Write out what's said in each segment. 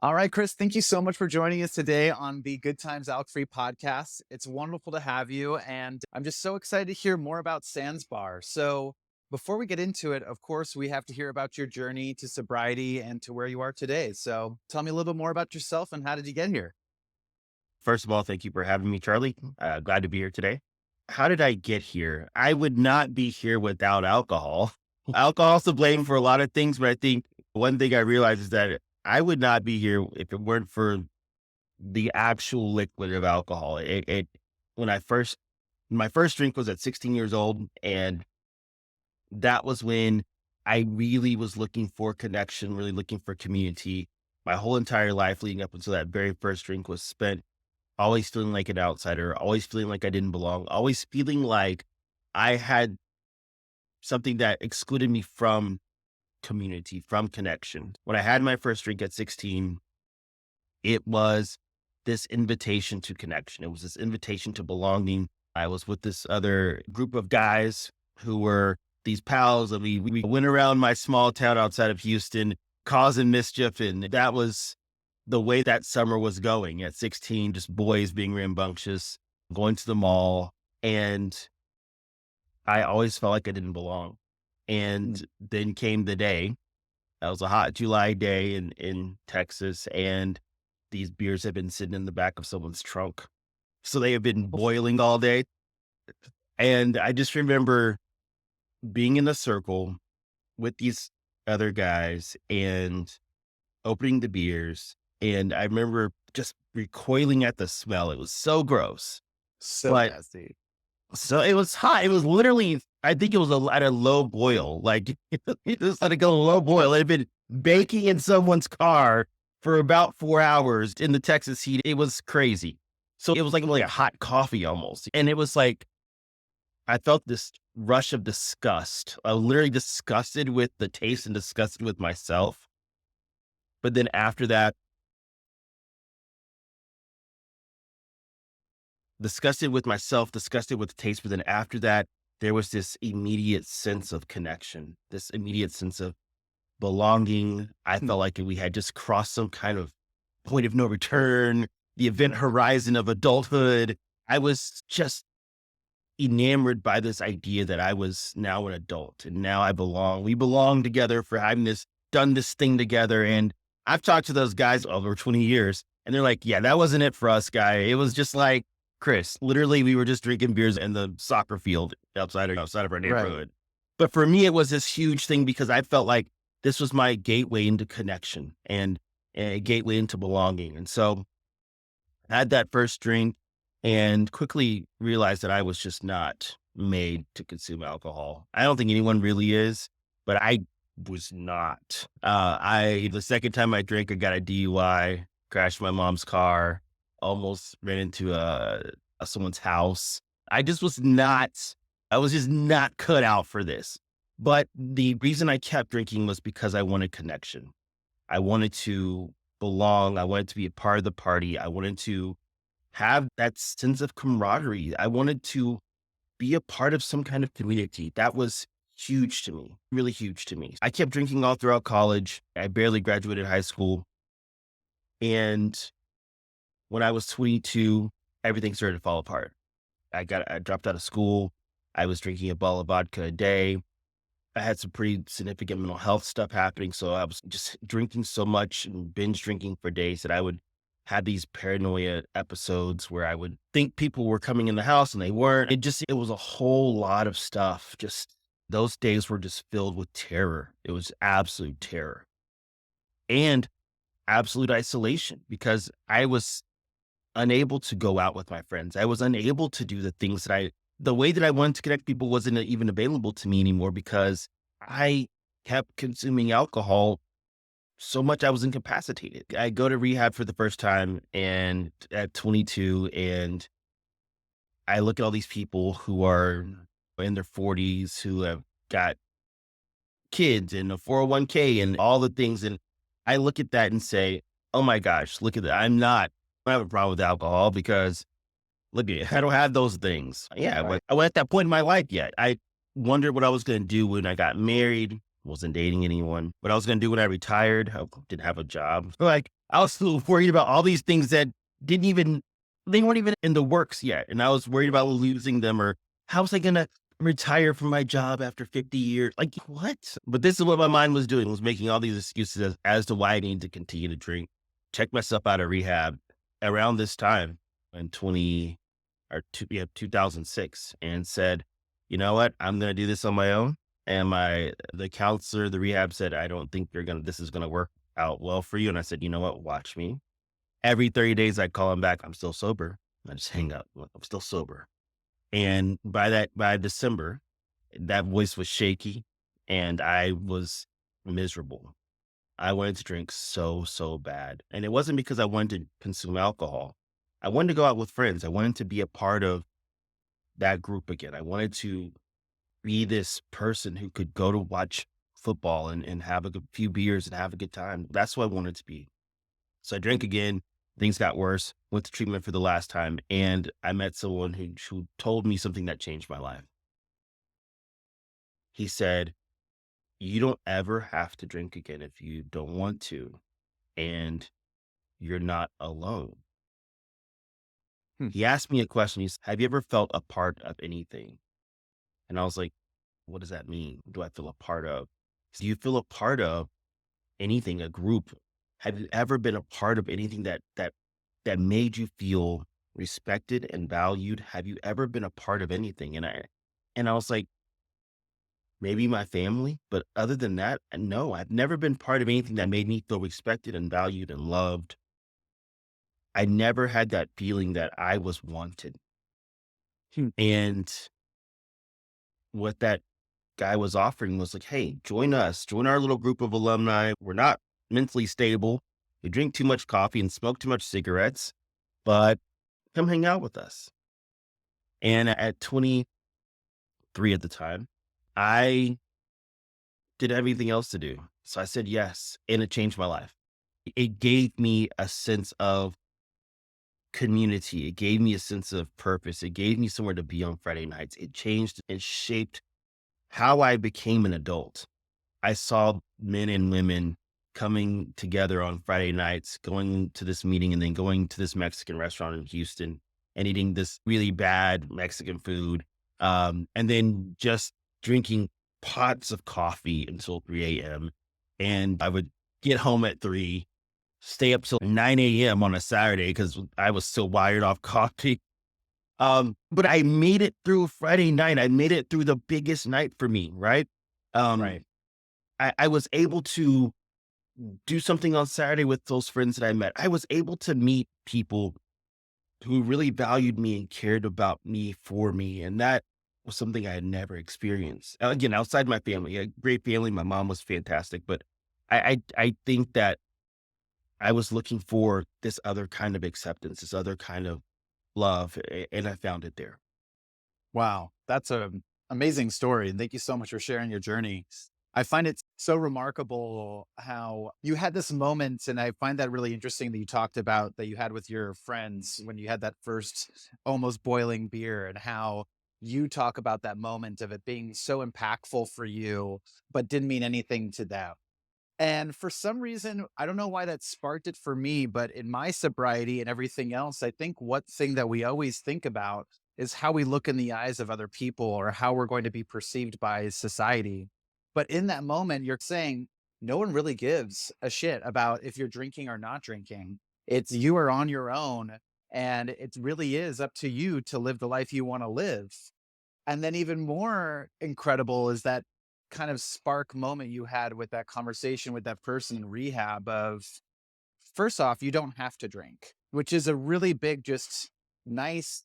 All right, Chris, thank you so much for joining us today on the Good Times Alc Free podcast. It's wonderful to have you, and I'm just so excited to hear more about Sands Bar. So, before we get into it, of course, we have to hear about your journey to sobriety and to where you are today. So, tell me a little bit more about yourself and how did you get here? First of all, thank you for having me, Charlie. Glad to be here today. How did I get here? I would not be here without alcohol. Alcohol's to blame for a lot of things, but I think one thing I realized is that I would not be here if it weren't for the actual liquid of alcohol. When my first drink was at 16 years old, and that was when I really was looking for connection, really looking for community. My whole entire life leading up until that very first drink was spent always feeling like an outsider, always feeling like I didn't belong, always feeling like I had something that excluded me from community, from connection. When I had my first drink at 16, it was this invitation to connection. It was this invitation to belonging. I was with this other group of guys who were these pals, and we went around my small town outside of Houston causing mischief. And that was the way that summer was going at 16, just boys being rambunctious, going to the mall. And I always felt like I didn't belong. Mm. And then came the day. That was a hot July day in Texas. And these beers had been sitting in the back of someone's trunk. So they have been boiling all day. And I just remember being in a circle with these other guys and opening the beers. And I remember just recoiling at the smell. It was so gross, So but nasty. so it was hot. It was literally, I think it was at a low boil. Like it was at a low boil. It had been baking in someone's car for about 4 hours in the Texas heat. It was crazy. So it was like a hot coffee almost. And it was like, I felt this rush of disgust. I was literally disgusted with the taste and disgusted with myself. But then after that, disgusted with myself, disgusted with the taste. But then after that, there was this immediate sense of connection, this immediate sense of belonging. I Hmm. felt like we had just crossed some kind of point of no return, the event horizon of adulthood. I was just enamored by this idea that I was now an adult and now I belong. We belong together for having done this thing together. And I've talked to those guys over 20 years and they're like, yeah, that wasn't it for us, guy. It was just like, Chris, literally, we were just drinking beers in the soccer field outside of our Right. neighborhood. But for me, it was this huge thing because I felt like this was my gateway into connection and a gateway into belonging. And so I had that first drink and quickly realized that I was just not made to consume alcohol. I don't think anyone really is, but I was not. The second time I drank, I got a DUI, crashed my mom's car, almost ran into someone's house. I just was not, I was just not cut out for this. But the reason I kept drinking was because I wanted connection. I wanted to belong. I wanted to be a part of the party. I wanted to have that sense of camaraderie. I wanted to be a part of some kind of community. That was huge to me, really huge to me. I kept drinking all throughout college. I barely graduated high school. And when I was 22, everything started to fall apart. I dropped out of school. I was drinking a bottle of vodka a day. I had some pretty significant mental health stuff happening. So I was just drinking so much and binge drinking for days that I would have these paranoia episodes where I would think people were coming in the house and they weren't. It was a whole lot of stuff. Just those days were just filled with terror. It was absolute terror and absolute isolation because I was unable to go out with my friends. I was unable to do the way that I wanted to connect people wasn't even available to me anymore because I kept consuming alcohol so much I was incapacitated. I go to rehab for the first time and at 22 and I look at all these people who are in their 40s who have got kids and a 401k and all the things. And I look at that and say, oh my gosh, look at that. I don't have a problem with alcohol because look at it. I don't have those things. Yeah, but Right. I wasn't at that point in my life yet. I wondered what I was going to do when I got married. Wasn't dating anyone. What I was going to do when I retired. I didn't have a job. Like I was still worried about all these things that didn't even they weren't even in the works yet, and I was worried about losing them or how was I gonna retire from my job after 50 years? Like, what? But this is what my mind was doing, was making all these excuses as to why I need to continue to drink. Check myself out of rehab around this time in 20 or 2006 and said, "You know what? I'm gonna do this on my own." And the counselor, the rehab said, "I don't think this is gonna work out well for you." And I said, "You know what? Watch me." Every 30 days, I'd call him back. I'm still sober. I just hang up. I'm still sober. And by December, that voice was shaky and I was miserable. I wanted to drink so, so bad. And it wasn't because I wanted to consume alcohol. I wanted to go out with friends. I wanted to be a part of that group again. I wanted to be this person who could go to watch football and have a few beers and have a good time. That's what I wanted to be. So I drank again. Things got worse. Went to treatment for the last time, and I met someone who told me something that changed my life. He said, "You don't ever have to drink again if you don't want to, and you're not alone." Hmm. He asked me a question. He said, "Have you ever felt a part of anything?" And I was like, "What does that mean? What do I feel a part of?" Do you feel a part of anything, a group? Have you ever been a part of anything that made you feel respected and valued? Have you ever been a part of anything? And I was like, maybe my family, but other than that, no, I've never been part of anything that made me feel respected and valued and loved. I never had that feeling that I was wanted. Hmm. And what that guy was offering was like, "Hey, join us, join our little group of alumni. We're not mentally stable. We drink too much coffee and smoke too much cigarettes, but come hang out with us." And at 23 at the time, I did everything else to do. So I said yes, and it changed my life. It gave me a sense of community. It gave me a sense of purpose. It gave me somewhere to be on Friday nights. It changed and shaped how I became an adult. I saw men and women coming together on Friday nights, going to this meeting and then going to this Mexican restaurant in Houston and eating this really bad Mexican food. And then just drinking pots of coffee until 3 a.m. And I would get home at 3, stay up till 9 a.m. on a Saturday because I was still wired off coffee. But I made it through Friday night. I made it through the biggest night for me, right? Um, Right. I was able to do something on Saturday with those friends that I met. I was able to meet people who really valued me and cared about me for me. And that was something I had never experienced. Again, outside my family, a great family. My mom was fantastic, but I think that I was looking for this other kind of acceptance, this other kind of love, and I found it there. Wow, that's an amazing story, and thank you so much for sharing your journey. I find it so remarkable how you had this moment, and I find that really interesting that you talked about that you had with your friends when you had that first almost boiling beer, and how you talk about that moment of it being so impactful for you, but didn't mean anything to them. And for some reason, I don't know why that sparked it for me, but in my sobriety and everything else, I think one thing that we always think about is how we look in the eyes of other people or how we're going to be perceived by society. But in that moment, you're saying no one really gives a shit about if you're drinking or not drinking. It's you are on your own, and it really is up to you to live the life you want to live. And then even more incredible is that kind of spark moment you had with that conversation with that person in rehab of, first off, you don't have to drink, which is a really big, just nice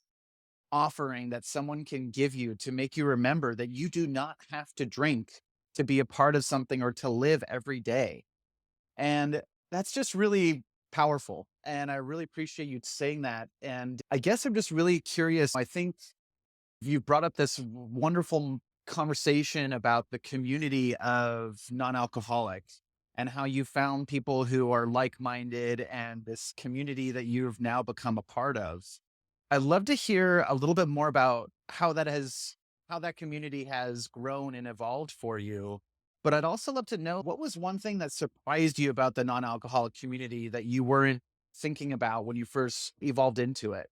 offering that someone can give you to make you remember that you do not have to drink to be a part of something or to live every day. And that's just really powerful. And I really appreciate you saying that. And I guess I'm just really curious. I think you brought up this wonderful conversation about the community of non-alcoholics and how you found people who are like-minded and this community that you've now become a part of. I'd love to hear a little bit more about how that community has grown and evolved for you. But I'd also love to know, what was one thing that surprised you about the non-alcoholic community that you weren't thinking about when you first evolved into it?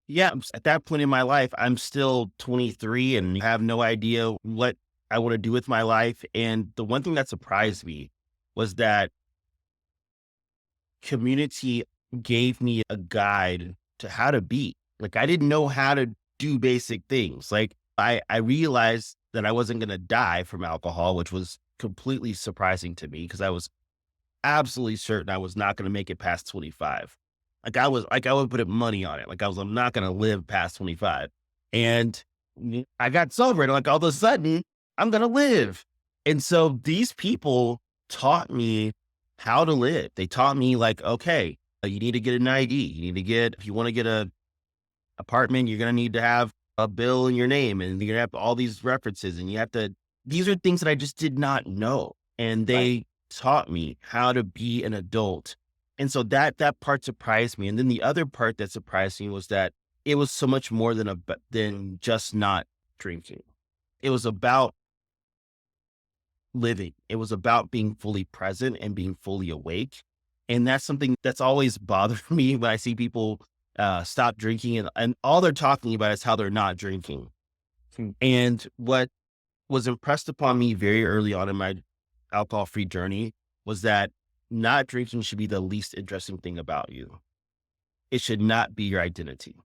Yeah, at that point in my life, I'm still 23 and have no idea what I want to do with my life. And the one thing that surprised me was that community gave me a guide to how to be. Like, I didn't know how to do basic things. Like, I realized that I wasn't going to die from alcohol, which was completely surprising to me because I was absolutely certain I was not going to make it past 25. I would put money on it. I'm not going to live past 25. And I got sober and like all of a sudden I'm going to live. And so these people taught me how to live. They taught me like, okay, you need to get an ID. You need to get, if you want to get a apartment, you're going to need to have a bill in your name and you're going to have all these references and you have to, these are things that I just did not know. And Right. they taught me how to be an adult. And so that part surprised me. And then the other part that surprised me was that it was so much more than just not drinking. It was about living. It was about being fully present and being fully awake. And that's something that's always bothered me when I see people stop drinking and all they're talking about is how they're not drinking. Hmm. And what was impressed upon me very early on in my alcohol free journey was that not drinking should be the least interesting thing about you. It should not be your identity.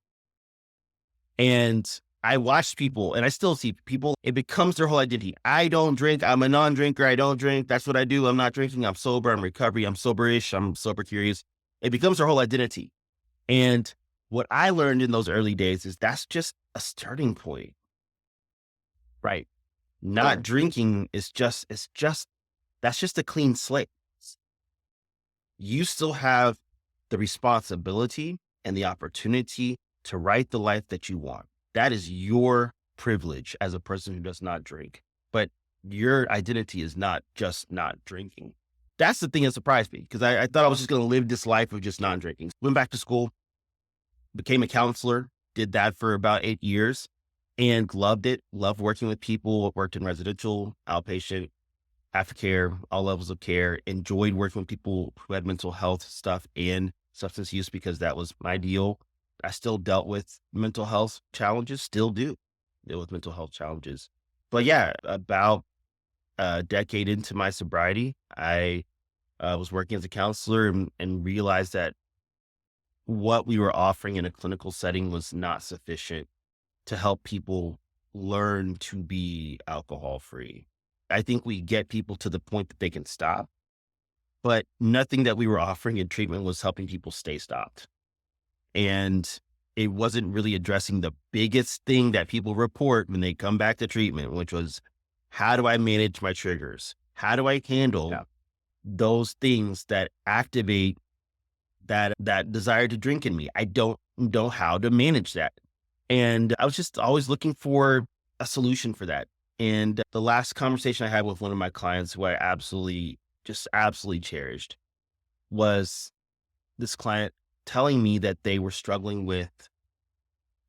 And I watch people and I still see people, it becomes their whole identity. I don't drink. I'm a non drinker. I don't drink. That's what I do. I'm not drinking. I'm sober. I'm recovery. I'm soberish. I'm sober curious. It becomes their whole identity. And what I learned in those early days is that's just a starting point. Right. Not drinking that's just a clean slate. You still have the responsibility and the opportunity to write the life that you want. That is your privilege as a person who does not drink. But your identity is not just not drinking. That's the thing that surprised me because I thought I was just going to live this life of just non drinking. Went back to school, became a counselor, did that for about 8 years and loved it. Loved working with people, worked in residential, outpatient, aftercare, all levels of care, enjoyed working with people who had mental health stuff and substance use because that was my deal. I still dealt with mental health challenges, still do deal with mental health challenges. But yeah, about a decade into my sobriety, I was working as a counselor and realized that what we were offering in a clinical setting was not sufficient to help people learn to be alcohol free. I think we get people to the point that they can stop, but nothing that we were offering in treatment was helping people stay stopped. And it wasn't really addressing the biggest thing that people report when they come back to treatment, which was how do I manage my triggers? How do I handle Yeah. those things that activate that desire to drink in me? I don't know how to manage that. And I was just always looking for a solution for that. And the last conversation I had with one of my clients who I absolutely cherished was this client telling me that they were struggling with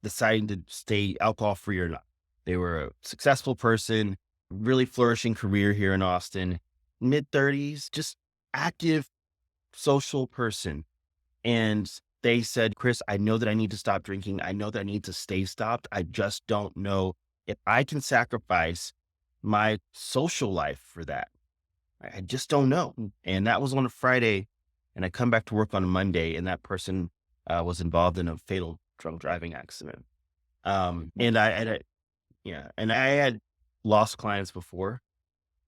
deciding to stay alcohol free or not. They were a successful person, really flourishing career here in Austin, mid 30s, just active social person. And they said, Chris, I know that I need to stop drinking. I know that I need to stay stopped. I just don't know if I can sacrifice my social life for that. I just don't know. And that was on a Friday. And I come back to work on a Monday, and that person was involved in a fatal drunk driving accident. And and I had lost clients before,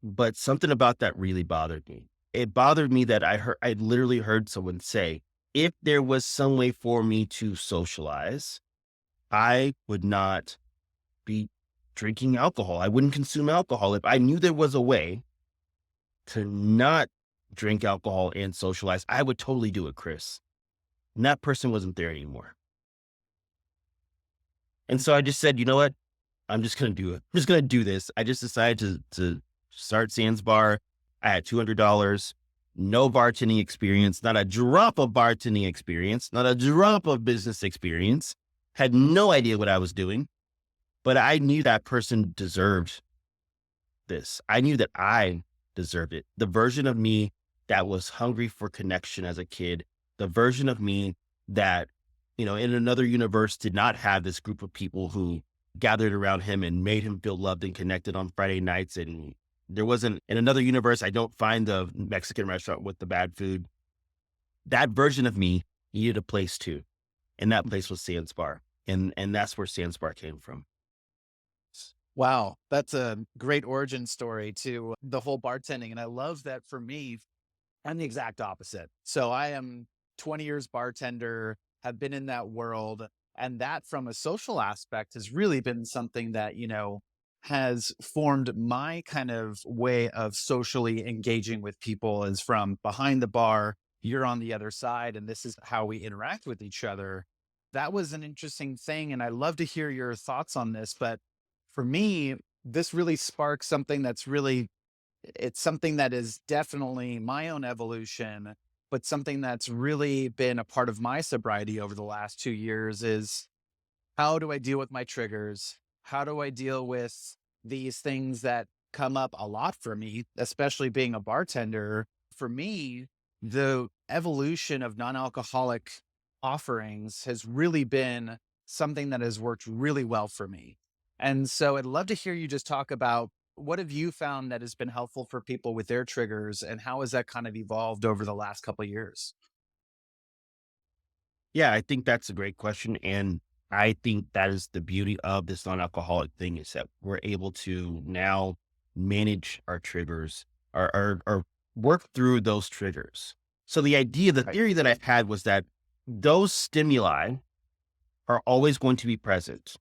but something about that really bothered me. It bothered me that I literally heard someone say, if there was some way for me to socialize, I would not be drinking alcohol. I wouldn't consume alcohol. If I knew there was a way to not drink alcohol and socialize, I would totally do it, Chris. And that person wasn't there anymore. And so I just said, you know what? I'm just going to do it. I'm just going to do this. I just decided to start Sands Bar. I had $200, no bartending experience, not a drop of bartending experience, not a drop of business experience, had no idea what I was doing, but I knew that person deserved this. I knew that I deserved it. The version of me that was hungry for connection as a kid, the version of me that, in another universe did not have this group of people who gathered around him and made him feel loved and connected on Friday nights. And there wasn't, in another universe, I don't find the Mexican restaurant with the bad food. That version of me needed a place too. And that place was Sandspar. And that's where Sandspar came from. Wow, that's a great origin story to the whole bartending. And I love that for me, I'm the exact opposite. So I am 20 years bartender, have been in that world. And that from a social aspect has really been something that, has formed my kind of way of socially engaging with people is from behind the bar, you're on the other side, and this is how we interact with each other. That was an interesting thing. And I love to hear your thoughts on this. But for me, this really sparks something that's really it's something that is definitely my own evolution, but something that's really been a part of my sobriety over the last 2 years is how do I deal with my triggers? How do I deal with these things that come up a lot for me, especially being a bartender? For me, the evolution of non-alcoholic offerings has really been something that has worked really well for me. And so I'd love to hear you just talk about what have you found that has been helpful for people with their triggers and how has that kind of evolved over the last couple of years? Yeah, I think that's a great question. And I think that is the beauty of this non-alcoholic thing is that we're able to now manage our triggers or work through those triggers. So the Right. theory that I've had was that those stimuli are always going to be present.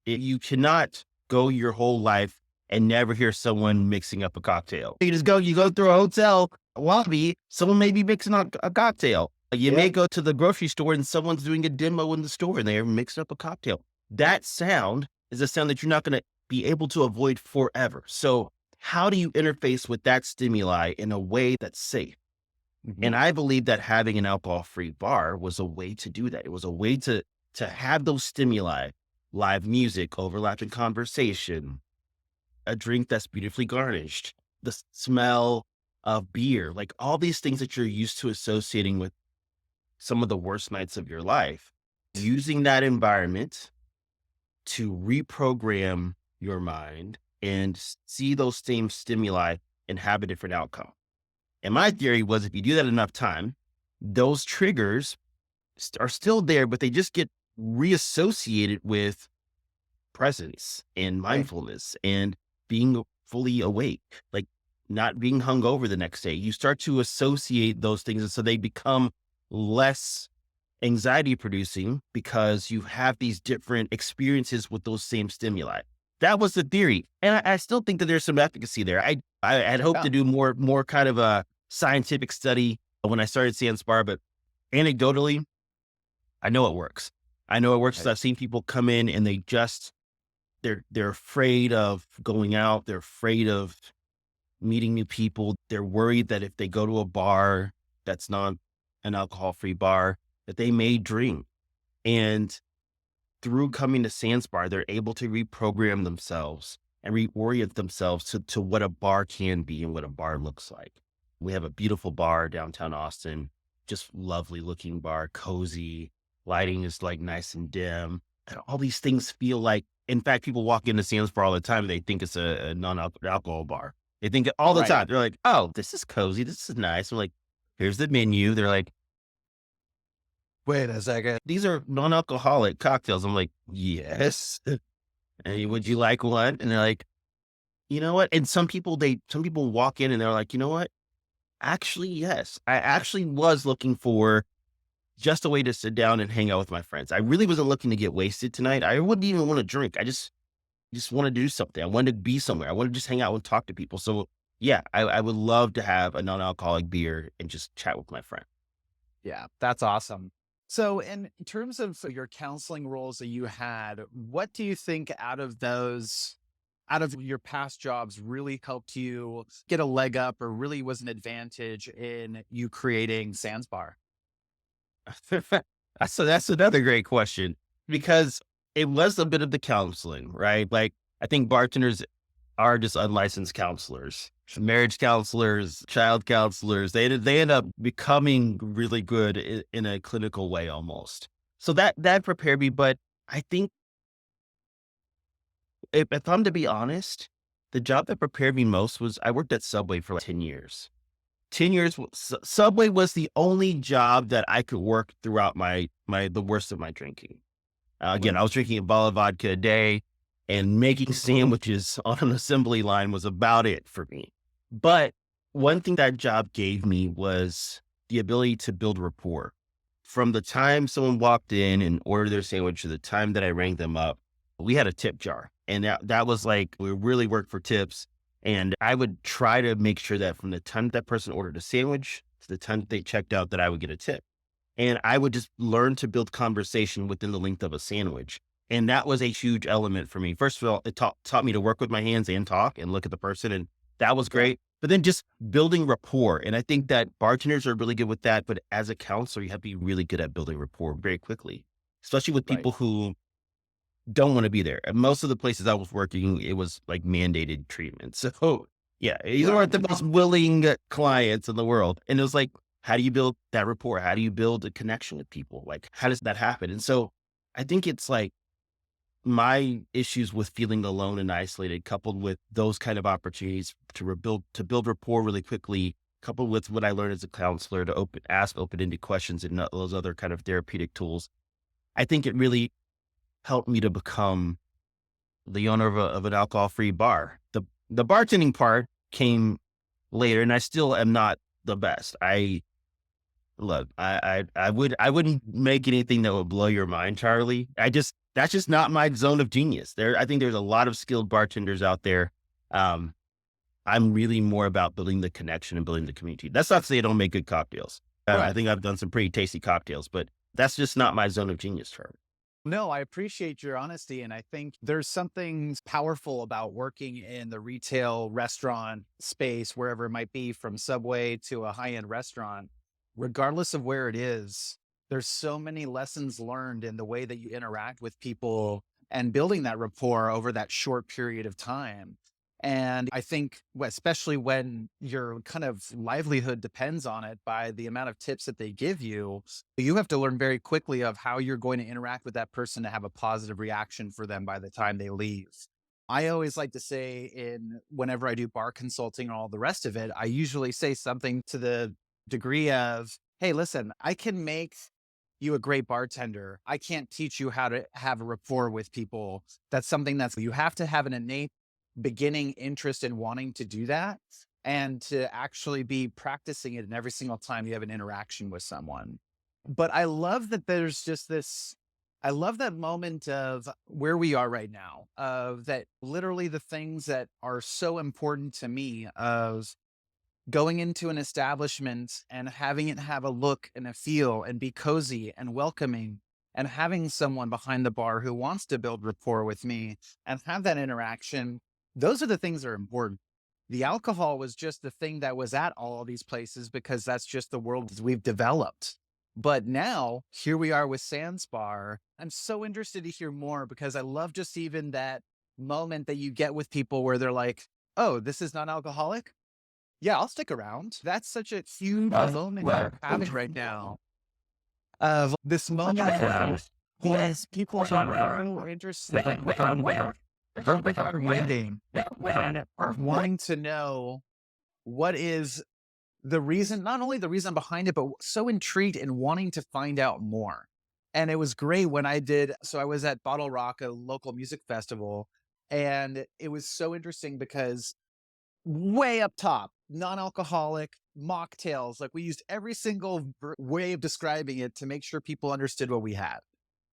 You cannot go your whole life and never hear someone mixing up a cocktail. You go through a hotel lobby, someone may be mixing up a cocktail. You may Yep. go to the grocery store and someone's doing a demo in the store and they're mixing up a cocktail. That sound is a sound that you're not going to be able to avoid forever. So how do you interface with that stimuli in a way that's safe? Mhm. And I believe that having an alcohol-free bar was a way to do that. It was a way to have those stimuli, live music, overlapping conversation, a drink that's beautifully garnished, the smell of beer, like all these things that you're used to associating with some of the worst nights of your life. Using that environment to reprogram your mind and see those same stimuli and have a different outcome. And my theory was if you do that enough time, those triggers are still there, but they just get reassociated with presence and Right. mindfulness and being fully awake, like not being hungover the next day. You start to associate those things. And so they become less anxiety producing because you have these different experiences with those same stimuli. That was the theory. And I still think that there's some efficacy there. I had hoped to Yeah. do more kind of a scientific study when I started Sandspar, but anecdotally, I know it works. I know it works because Right. I've seen people come in and they're afraid of going out. They're afraid of meeting new people. They're worried that if they go to a bar that's not an alcohol-free bar, that they may drink. And through coming to Sandspar, they're able to reprogram themselves and reorient themselves to what a bar can be and what a bar looks like. We have a beautiful bar downtown Austin, just lovely looking bar, cozy. Lighting is like nice and dim. And all these things feel like, in fact, people walk into Sandspar all the time. They think it's a non-alcohol bar. They think it all the Right. time. They're like, oh, this is cozy. This is nice. I'm like, here's the menu. They're like, Wait a second. these are non-alcoholic cocktails. I'm like, yes. And would you like one? And they're like, you know what? And some people walk in and they're like, you know what? Actually, yes. I actually was looking for just a way to sit down and hang out with my friends. I really wasn't looking to get wasted tonight. I wouldn't even want to drink. I just want to do something. I wanted to be somewhere. I want to just hang out and talk to people. So yeah, I would love to have a non-alcoholic beer and just chat with my friend. Yeah, that's awesome. So, in terms of your counseling roles that you had, what do you think out of your past jobs, really helped you get a leg up or really was an advantage in you creating Sandsbar? That's another great question because it was a bit of the counseling, right? Like I think bartenders are just unlicensed counselors, marriage counselors, child counselors. They end up becoming really good in a clinical way almost. So that prepared me. But I think if I'm to be honest, the job that prepared me most was I worked at Subway for like 10 years. 10 years, Subway was the only job that I could work throughout the worst of my drinking. Again, I was drinking a bottle of vodka a day, and making sandwiches on an assembly line was about it for me. But one thing that job gave me was the ability to build rapport. From the time someone walked in and ordered their sandwich to the time that I rang them up, we had a tip jar. And that was like, we really worked for tips. And I would try to make sure that from the time that person ordered a sandwich to the time that they checked out, that I would get a tip. And I would just learn to build conversation within the length of a sandwich. And that was a huge element for me. First of all, it taught me to work with my hands and talk and look at the person. And that was great. But then just building rapport. And I think that bartenders are really good with that. But as a counselor, you have to be really good at building rapport very quickly, especially with Right. people who don't want to be there. And most of the places I was working, it was like mandated treatment. So yeah, these weren't the most willing clients in the world. And it was like, how do you build that rapport? How do you build a connection with people? Like, how does that happen? And so I think it's like my issues with feeling alone and isolated, coupled with those kind of opportunities to build rapport really quickly, coupled with what I learned as a counselor to ask open-ended questions and those other kind of therapeutic tools. I think it really helped me to become the owner of an alcohol-free bar. The bartending part came later, and I still am not the best. I wouldn't make anything that would blow your mind, Charlie. That's just not my zone of genius. I think there's a lot of skilled bartenders out there. Um, I'm really more about building the connection and building the community. That's not to say I don't make good cocktails. I Right. think I've done some pretty tasty cocktails, but that's just not my zone of genius, Charlie. No, I appreciate your honesty. And I think there's something powerful about working in the retail restaurant space, wherever it might be, from Subway to a high end restaurant, regardless of where it is. There's so many lessons learned in the way that you interact with people and building that rapport over that short period of time. And I think, especially when your kind of livelihood depends on it by the amount of tips that they give you have to learn very quickly of how you're going to interact with that person to have a positive reaction for them by the time they leave. I always like to say, in whenever I do bar consulting and all the rest of it, I usually say something to the degree of, "Hey, listen, I can make you a great bartender. I can't teach you how to have a rapport with people. That's something that's you have to have an innate beginning interest in wanting to do that and to actually be practicing it in every single time you have an interaction with someone." But I love that there's just this I love that moment of where we are right now, of that literally the things that are so important to me of going into an establishment and having it have a look and a feel and be cozy and welcoming and having someone behind the bar who wants to build rapport with me and have that interaction. Those are the things that are important. The alcohol was just the thing that was at all of these places because that's just the world we've developed. But now here we are with Sands Bar. I'm so interested to hear more because I love just even that moment that you get with people where they're like, "Oh, this is non-alcoholic? Yeah, I'll stick around." That's such a huge moment we're having right now of this moment of yes, people are so interested in waiting, wanting to know what is the reason, not only the reason behind it, but so intrigued and wanting to find out more. And it was great when I was at Bottle Rock, a local music festival, and it was so interesting because way up top, non-alcoholic mocktails. Like we used every single way of describing it to make sure people understood what we had.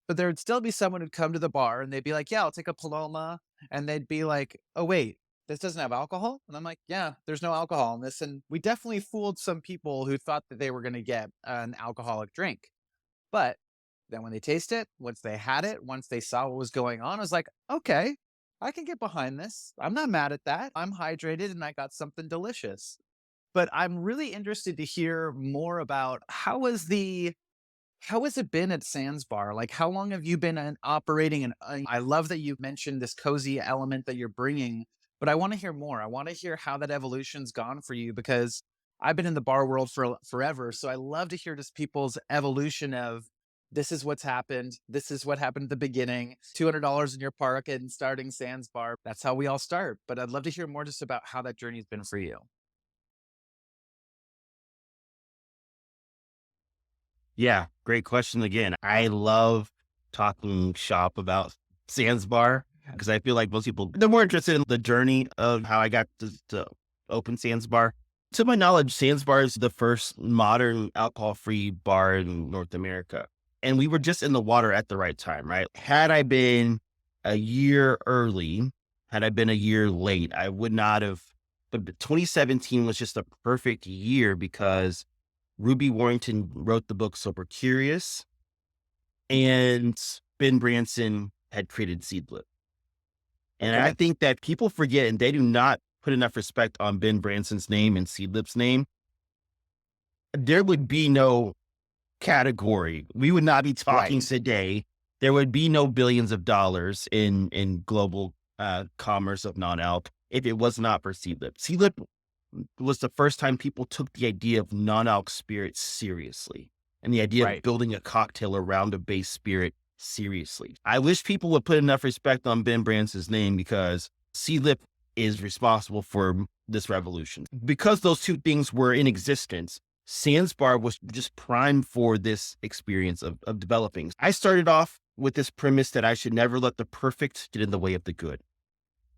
But there would still be someone who'd come to the bar and they'd be like, "Yeah, I'll take a Paloma." And they'd be like, "Oh, wait, this doesn't have alcohol?" And I'm like, "Yeah, there's no alcohol in this." And we definitely fooled some people who thought that they were going to get an alcoholic drink. But then when they taste it, once they had it, once they saw what was going on, I was like, "Okay, I can get behind this. I'm not mad at that. I'm hydrated and I got something delicious." But I'm really interested to hear more about how has it been at Sands Bar? Like, how long have you been operating? And I love that you mentioned this cozy element that you're bringing. But I want to hear more. I want to hear how that evolution's gone for you because I've been in the bar world for forever. So I love to hear just people's evolution of this is what's happened. This is what happened at the beginning. $200 in your pocket and starting Sans Bar. That's how we all start. But I'd love to hear more just about how that journey's been for you. Yeah, great question again. I love talking shop about Sandbar because I feel like most people they're more interested in the journey of how I got to open Sandbar. To my knowledge, Sandbar is the first modern alcohol-free bar in North America, and we were just in the water at the right time, right? Had I been a year early, had I been a year late, I would not have. But 2017 was just a perfect year because Ruby Warrington wrote the book Sober Curious, and Ben Branson had created Seedlip. And I Okay. think that people forget and they do not put enough respect on Ben Branson's name and Seedlip's name. There would be no category. We would not be talking Right. today. There would be no billions of dollars in global commerce of non-alc if it was not for Seedlip. Seedlip was the first time people took the idea of non-alc spirits seriously and the idea of Right. building a cocktail around a base spirit seriously. I wish people would put enough respect on Ben Branson's name because Seedlip is responsible for this revolution. Because those two things were in existence, Sandbar was just primed for this experience of developing. I started off with this premise that I should never let the perfect get in the way of the good.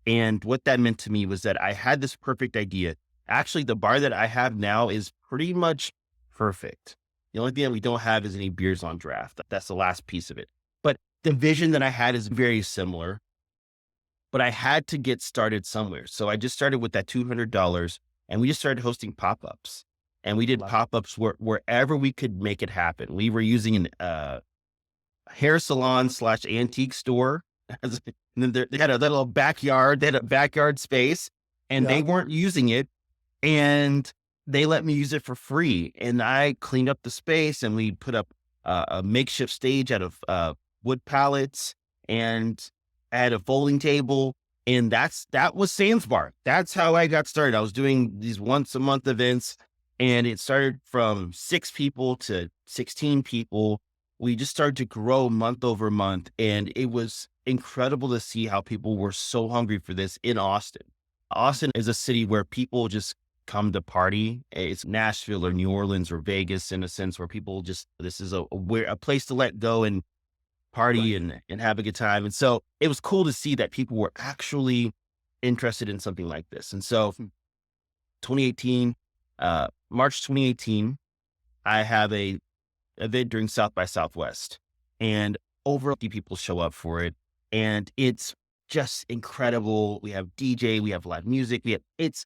And what that meant to me was that I had this perfect idea. Actually, the bar that I have now is pretty much perfect. The only thing that we don't have is any beers on draft. That's the last piece of it. But the vision that I had is very similar, but I had to get started somewhere. So I just started with that $200 and we just started hosting pop ups. And we did Love it. pop ups wherever we could make it happen. We were using an hair salon slash antique store. And then they had a little backyard. They had a backyard space and they Yeah. weren't using it. And they let me use it for free. And I cleaned up the space and we put up a makeshift stage out of wood pallets and I had a folding table. And that was Sandsbar. That's how I got started. I was doing these once a month events and it started from 6 people to 16 people. We just started to grow month over month. And it was incredible to see how people were so hungry for this in Austin. Austin is a city where people just come to party. It's Nashville or New Orleans or Vegas in a sense where people just, this is a place to let go and party Right. and have a good time. And so it was cool to see that people were actually interested in something like this. And so 2018, March 2018, I have a event during South by Southwest and over 50 people show up for it. And it's just incredible. We have DJ, we have live music, it's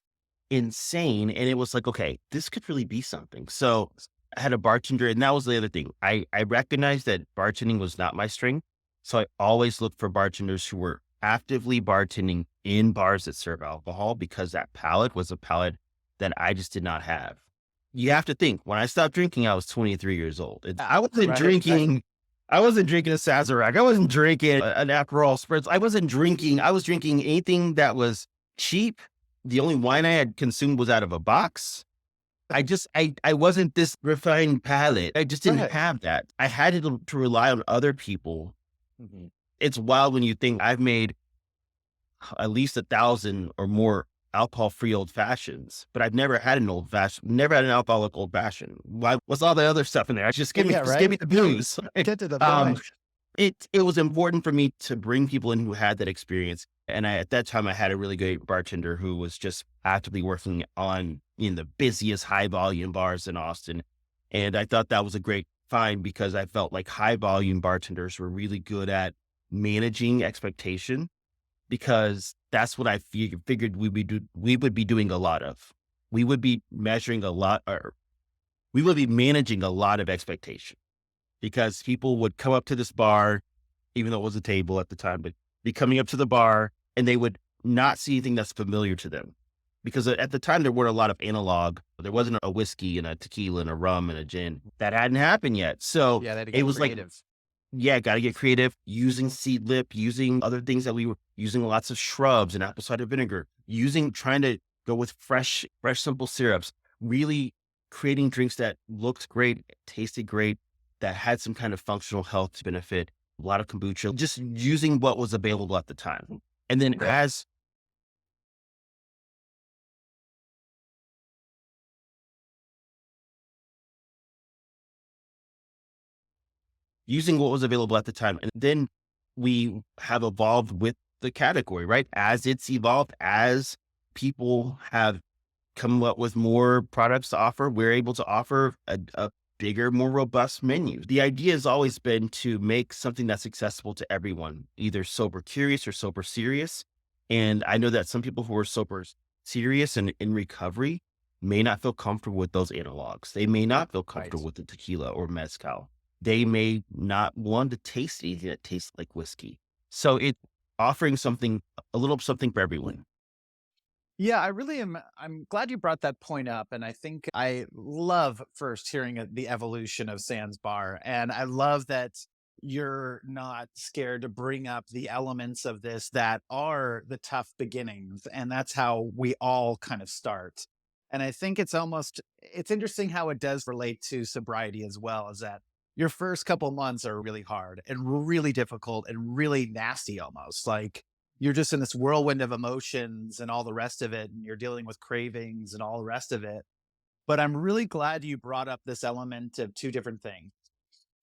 insane. And it was like, okay, this could really be something. So I had a bartender, and that was the other thing. I recognized that bartending was not my strength. So I always looked for bartenders who were actively bartending in bars that serve alcohol because that palate was a palate that I just did not have. You have to think when I stopped drinking, I was 23 years old. I wasn't Right. Right. drinking. I wasn't drinking a Sazerac. I wasn't drinking an Aperol Spritz. I wasn't drinking. I was drinking anything that was cheap. The only wine I had consumed was out of a box. I wasn't this refined palate. I just didn't Right. have that. I had to rely on other people. Mhm. It's wild when you think I've made at least 1,000 or more alcohol-free old fashions, but I've never had an old fashioned, never had an alcoholic old fashioned. Why? What's all the other stuff in there? Yeah. Just give me Right. the booze. Get to the um, point. it was important for me to bring people in who had that experience. And at that time, I had a really great bartender who was just actively working on in the busiest high volume bars in Austin. And I thought that was a great find because I felt like high volume bartenders were really good at managing expectation because that's what I figured we would be doing a lot of. We would be measuring a lot, or we would be managing a lot of expectation because people would come up to this bar, even though it was a table at the time, but be coming up to the bar and they would not see anything that's familiar to them. Because at the time, there weren't a lot of analog. There wasn't a whiskey and a tequila and a rum and a gin. That hadn't happened yet. So Yeah. They had to it get was like creative. yeah, gotta get creative using seed lip, using other things that we were using lots of shrubs and apple cider vinegar, trying to go with fresh, simple syrups, really creating drinks that looked great, tasted great, that had some kind of functional health benefit, a lot of kombucha, just using what was available at the time. And then as using what was available at the time. And then we have evolved with the category, right? As it's evolved, as people have come up with more products to offer, we're able to offer a bigger, more robust menu. The idea has always been to make something that's accessible to everyone, either sober curious or sober serious. And I know that some people who are sober serious and in recovery may not feel comfortable with those analogs. They may not feel Right. comfortable with the tequila or mezcal. They may not want to taste anything that tastes like whiskey. So it offering something, a little something for everyone. Yeah, I really am. I'm glad you brought that point up. And I think I love first hearing the evolution of Sans Bar. And I love that you're not scared to bring up the elements of this that are the tough beginnings. And that's how we all kind of start. And I think it's interesting how it does relate to sobriety as well, is that your first couple months are really hard and really difficult and really nasty almost. Like, you're just in this whirlwind of emotions and all the rest of it, and you're dealing with cravings and all the rest of it. But I'm really glad you brought up this element of two different things.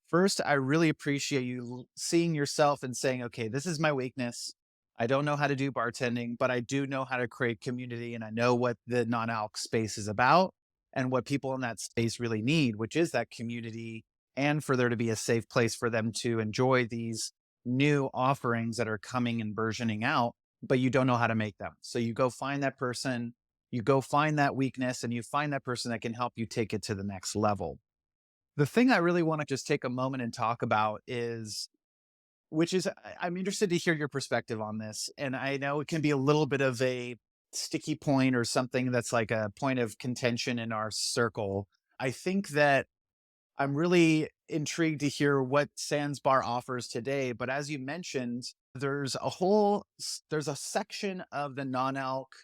First, I really appreciate you seeing yourself and saying, okay, this is my weakness. I don't know how to do bartending, but I do know how to create community, and I know what the non-alc space is about and what people in that space really need, which is that community, and for there to be a safe place for them to enjoy these new offerings that are coming and burgeoning out, but you don't know how to make them. So you go find that person, you go find that weakness, and you find that person that can help you take it to the next level. The thing I really want to just take a moment and talk about is, which is, I'm interested to hear your perspective on this. And I know it can be a little bit of a sticky point or something that's like a point of contention in our circle. I think that I'm really intrigued to hear what Sans Bar offers today. But as you mentioned, there's a section of the non-alc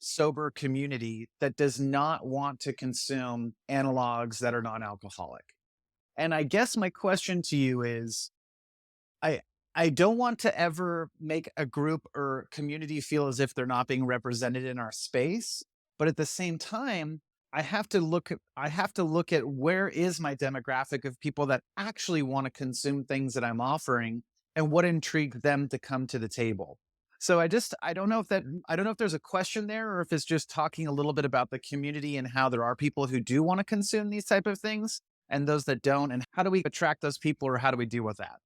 sober community that does not want to consume analogs that are non-alcoholic. And I guess my question to you is, I I don't want to ever make a group or community feel as if they're not being represented in our space, but at the same time, I have to look at where is my demographic of people that actually want to consume things that I'm offering and what intrigued them to come to the table. So I don't know if there's a question there or if it's just talking a little bit about the community and how there are people who do want to consume these type of things and those that don't, and how do we attract those people or how do we deal with that?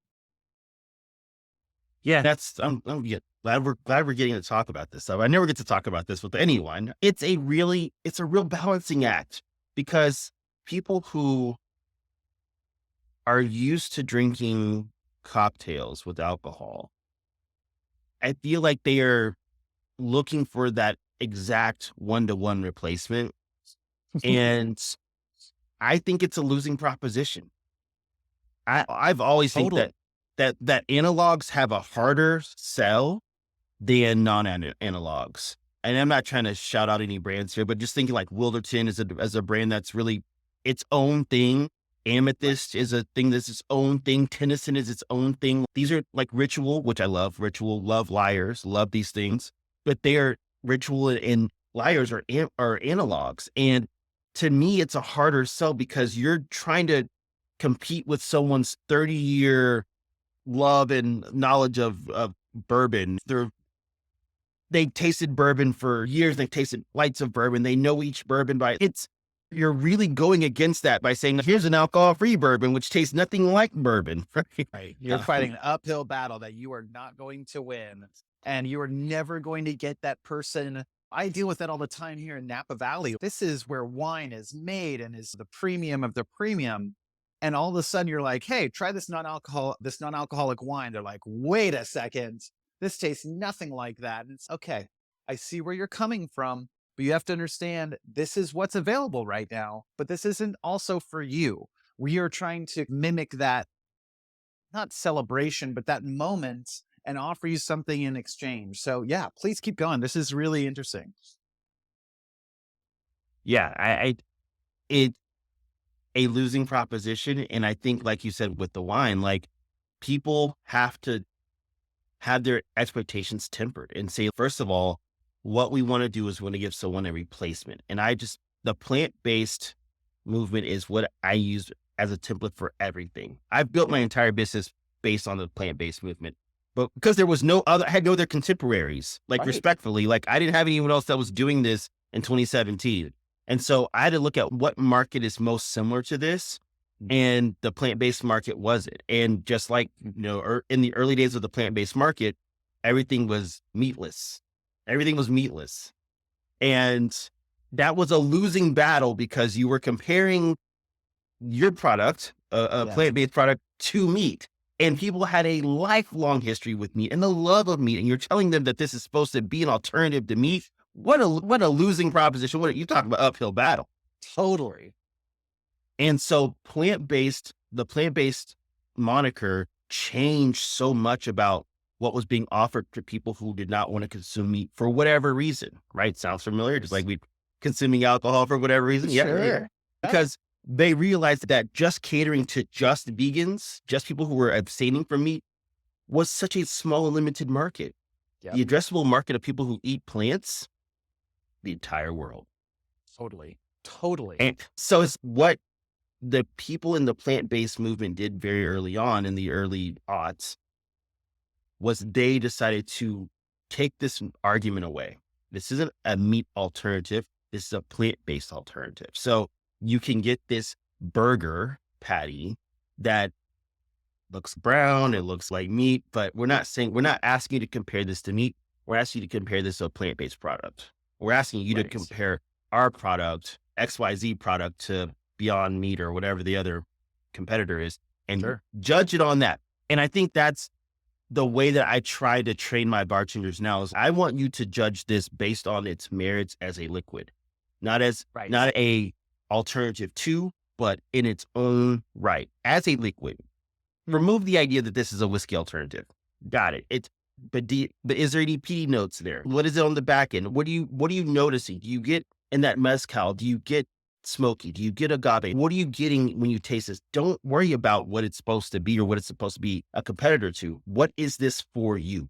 Yeah, that's I'm yeah, glad we're getting to talk about this stuff. I never get to talk about this with anyone. It's a real balancing act because people who are used to drinking cocktails with alcohol, I feel like they are looking for that exact one-to-one replacement. And I think it's a losing proposition. I've always think Totally. that analogs have a harder sell than non-analogs. And I'm not trying to shout out any brands here, but just thinking like Wilderton is as a brand that's really its own thing. Right. Amethyst is a thing that's its own thing. Tennyson is its own thing. These are like Ritual, which I love. Ritual, love Liars, love these things. But they are Ritual and Liars are analogs. And to me, it's a harder sell because you're trying to compete with someone's 30-year love and knowledge of bourbon. They tasted bourbon for years. They've tasted flights of bourbon. They know each bourbon by it's you're really going against that by saying, here's an alcohol-free bourbon, which tastes nothing like bourbon. Right? Right. You're Um, fighting an uphill battle that you are not going to win. And you are never going to get that person. I deal with that all the time here in Napa Valley. This is where wine is made and is the premium of the premium. And all of a sudden you're like, hey, try this non-alcoholic wine. They're like, wait a second. This tastes nothing like that. And it's okay. I see where you're coming from, but you have to understand this is what's available right now, but this isn't also for you. We are trying to mimic that not celebration, but that moment and offer you something in exchange. So yeah, please keep going. This is really interesting. Yeah, it a losing proposition. And I think, like you said, with the wine, like people have to have their expectations tempered and say, first of all, what we want to do is we want to give someone a replacement. And the plant based movement is what I use as a template for everything. I've built my entire business based on the plant based movement. But because there was no other, I had no other contemporaries, like Right. respectfully, like I didn't have anyone else that was doing this in 2017. And so I had to look at what market is most similar to this, and the plant-based market was it. And just like, in the early days of the plant-based market, everything was meatless. Everything was meatless. And that was a losing battle because you were comparing your product, a Yes. plant-based product, to meat. And people had a lifelong history with meat and the love of meat. And you're telling them that this is supposed to be an alternative to meat. What a losing proposition. You talk about uphill battle. Totally. And so the plant-based moniker changed so much about what was being offered to people who did not want to consume meat for whatever reason, right? Sounds familiar? Just like we consuming alcohol for whatever reason. Yeah, yeah. Sure. Yeah. Because they realized that just catering to just vegans, just people who were abstaining from meat, was such a small and limited market. Yep. The addressable market of people who eat plants, the entire world. Totally. Totally. And so it's what the people in the plant-based movement did very early on in the early aughts was they decided to take this argument away. This isn't a meat alternative. This is a plant-based alternative. So you can get this burger patty that looks brown. It looks like meat, but we're not asking you to compare this to meat. We're asking you to compare this to a plant-based product. We're asking you to Right. compare our product, XYZ product, to Beyond Meat or whatever the other competitor is, and Sure. judge it on that. And I think that's the way that I try to train my bartenders now is I want you to judge this based on its merits as a liquid, Right. not a alternative to, but in its own right as a liquid. Remove the idea that this is a whiskey alternative. Got it. But is there any peaty notes there? What is it on the back end? What are you noticing? Do you get in that mezcal? Do you get smoky? Do you get agave? What are you getting when you taste this? Don't worry about what it's supposed to be or what it's supposed to be a competitor to. What is this for you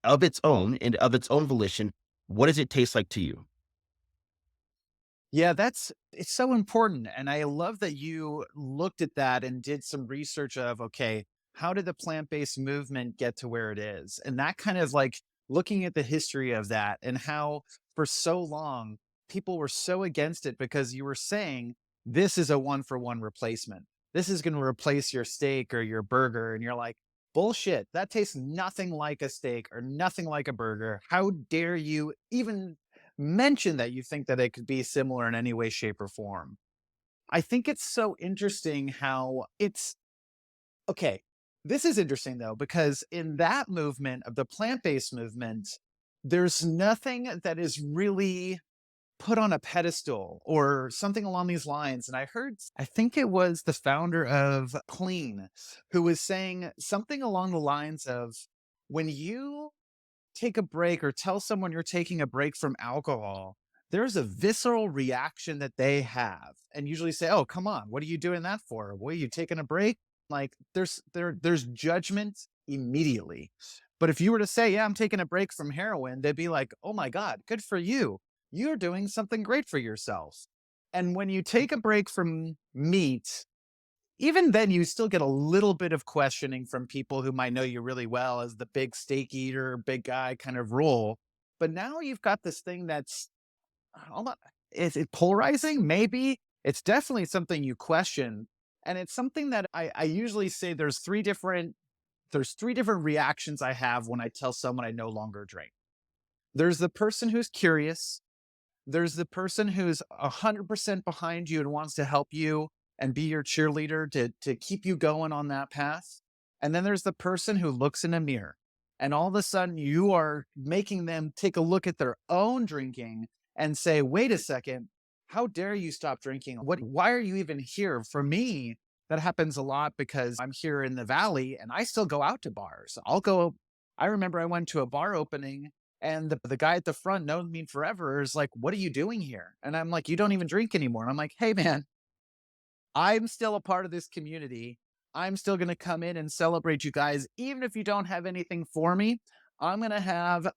of its own and of its own volition? What does it taste like to you? Yeah, it's so important. And I love that you looked at that and did some research of, okay, how did the plant based movement get to where it is? And that kind of like looking at the history of that and how for so long people were so against it because you were saying this is a one for one replacement. This is going to replace your steak or your burger. And you're like, bullshit. That tastes nothing like a steak or nothing like a burger. How dare you even mention that you think that it could be similar in any way, shape, or form? I think it's so interesting how it's okay. This is interesting though, because in that movement of the plant based movement, there's nothing that is really put on a pedestal or something along these lines. And I think it was the founder of Clean who was saying something along the lines of when you take a break or tell someone you're taking a break from alcohol, there's a visceral reaction that they have and usually say, "Oh, come on, what are you doing that for? What are you taking a break?" Like there's judgment immediately. But if you were to say, "Yeah, I'm taking a break from heroin," they'd be like, "Oh my God, good for you. You're doing something great for yourself." And when you take a break from meat, even then you still get a little bit of questioning from people who might know you really well as the big steak eater, big guy kind of role. But now you've got this thing that's almo- is it polarizing? Maybe it's definitely something you question. And it's something that I usually say there's three different reactions I have when I tell someone I no longer drink. There's the person who's curious, there's the person who's 100% behind you and wants to help you and be your cheerleader to keep you going on that path. And then there's the person who looks in a mirror and all of a sudden you are making them take a look at their own drinking and say, "Wait a second, how dare you stop drinking? Why are you even here?" For me, that happens a lot because I'm here in the valley and I still go out to bars. I'll go. I remember I went to a bar opening and the guy at the front knows me forever is like, "What are you doing here?" And I'm like, "You don't even drink anymore." And I'm like, "Hey man, I'm still a part of this community. I'm still going to come in and celebrate you guys, even if you don't have anything for me. I'm going to have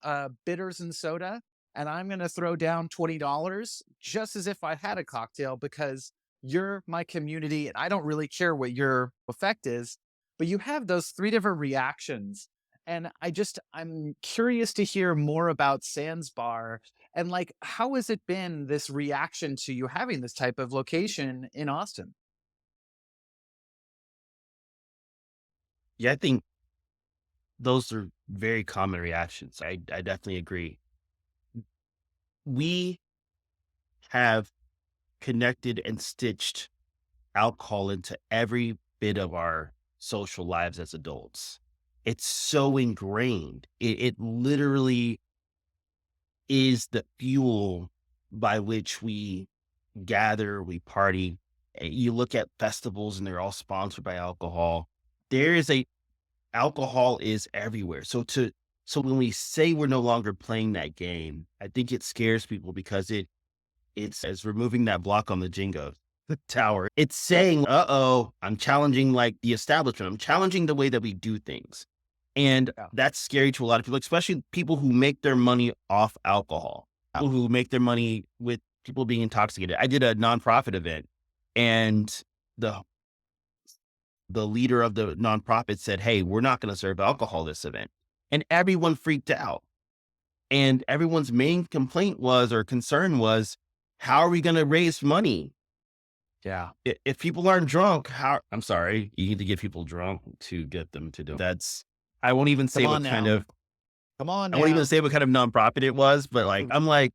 bitters and soda, and I'm going to throw down $20 just as if I had a cocktail because you're my community, and I don't really care what your effect is." But you have those three different reactions. And I'm curious to hear more about Sans Bar and like, how has it been this reaction to you having this type of location in Austin? Yeah, I think those are very common reactions. I definitely agree. We have connected and stitched alcohol into every bit of our social lives as adults. It's so ingrained. It literally is the fuel by which we gather, we party. You look at festivals and they're all sponsored by alcohol. There is a alcohol is everywhere. So when we say we're no longer playing that game, I think it scares people because it's as removing that block on the Jenga tower. It's saying, "Uh-oh, I'm challenging like the establishment. I'm challenging the way that we do things." And Yeah. that's scary to a lot of people, especially people who make their money off alcohol, people who make their money with people being intoxicated. I did a nonprofit event and the the leader of the nonprofit said, "Hey, we're not going to serve alcohol this event." And everyone freaked out. And everyone's main complaint was or concern was, how are we going to raise money? Yeah. If people aren't drunk, how I'm sorry, you need to get people drunk to get them to do that's I won't even Come say on what kind now. of Come on I won't even now. say what kind of nonprofit it was, but like I'm like,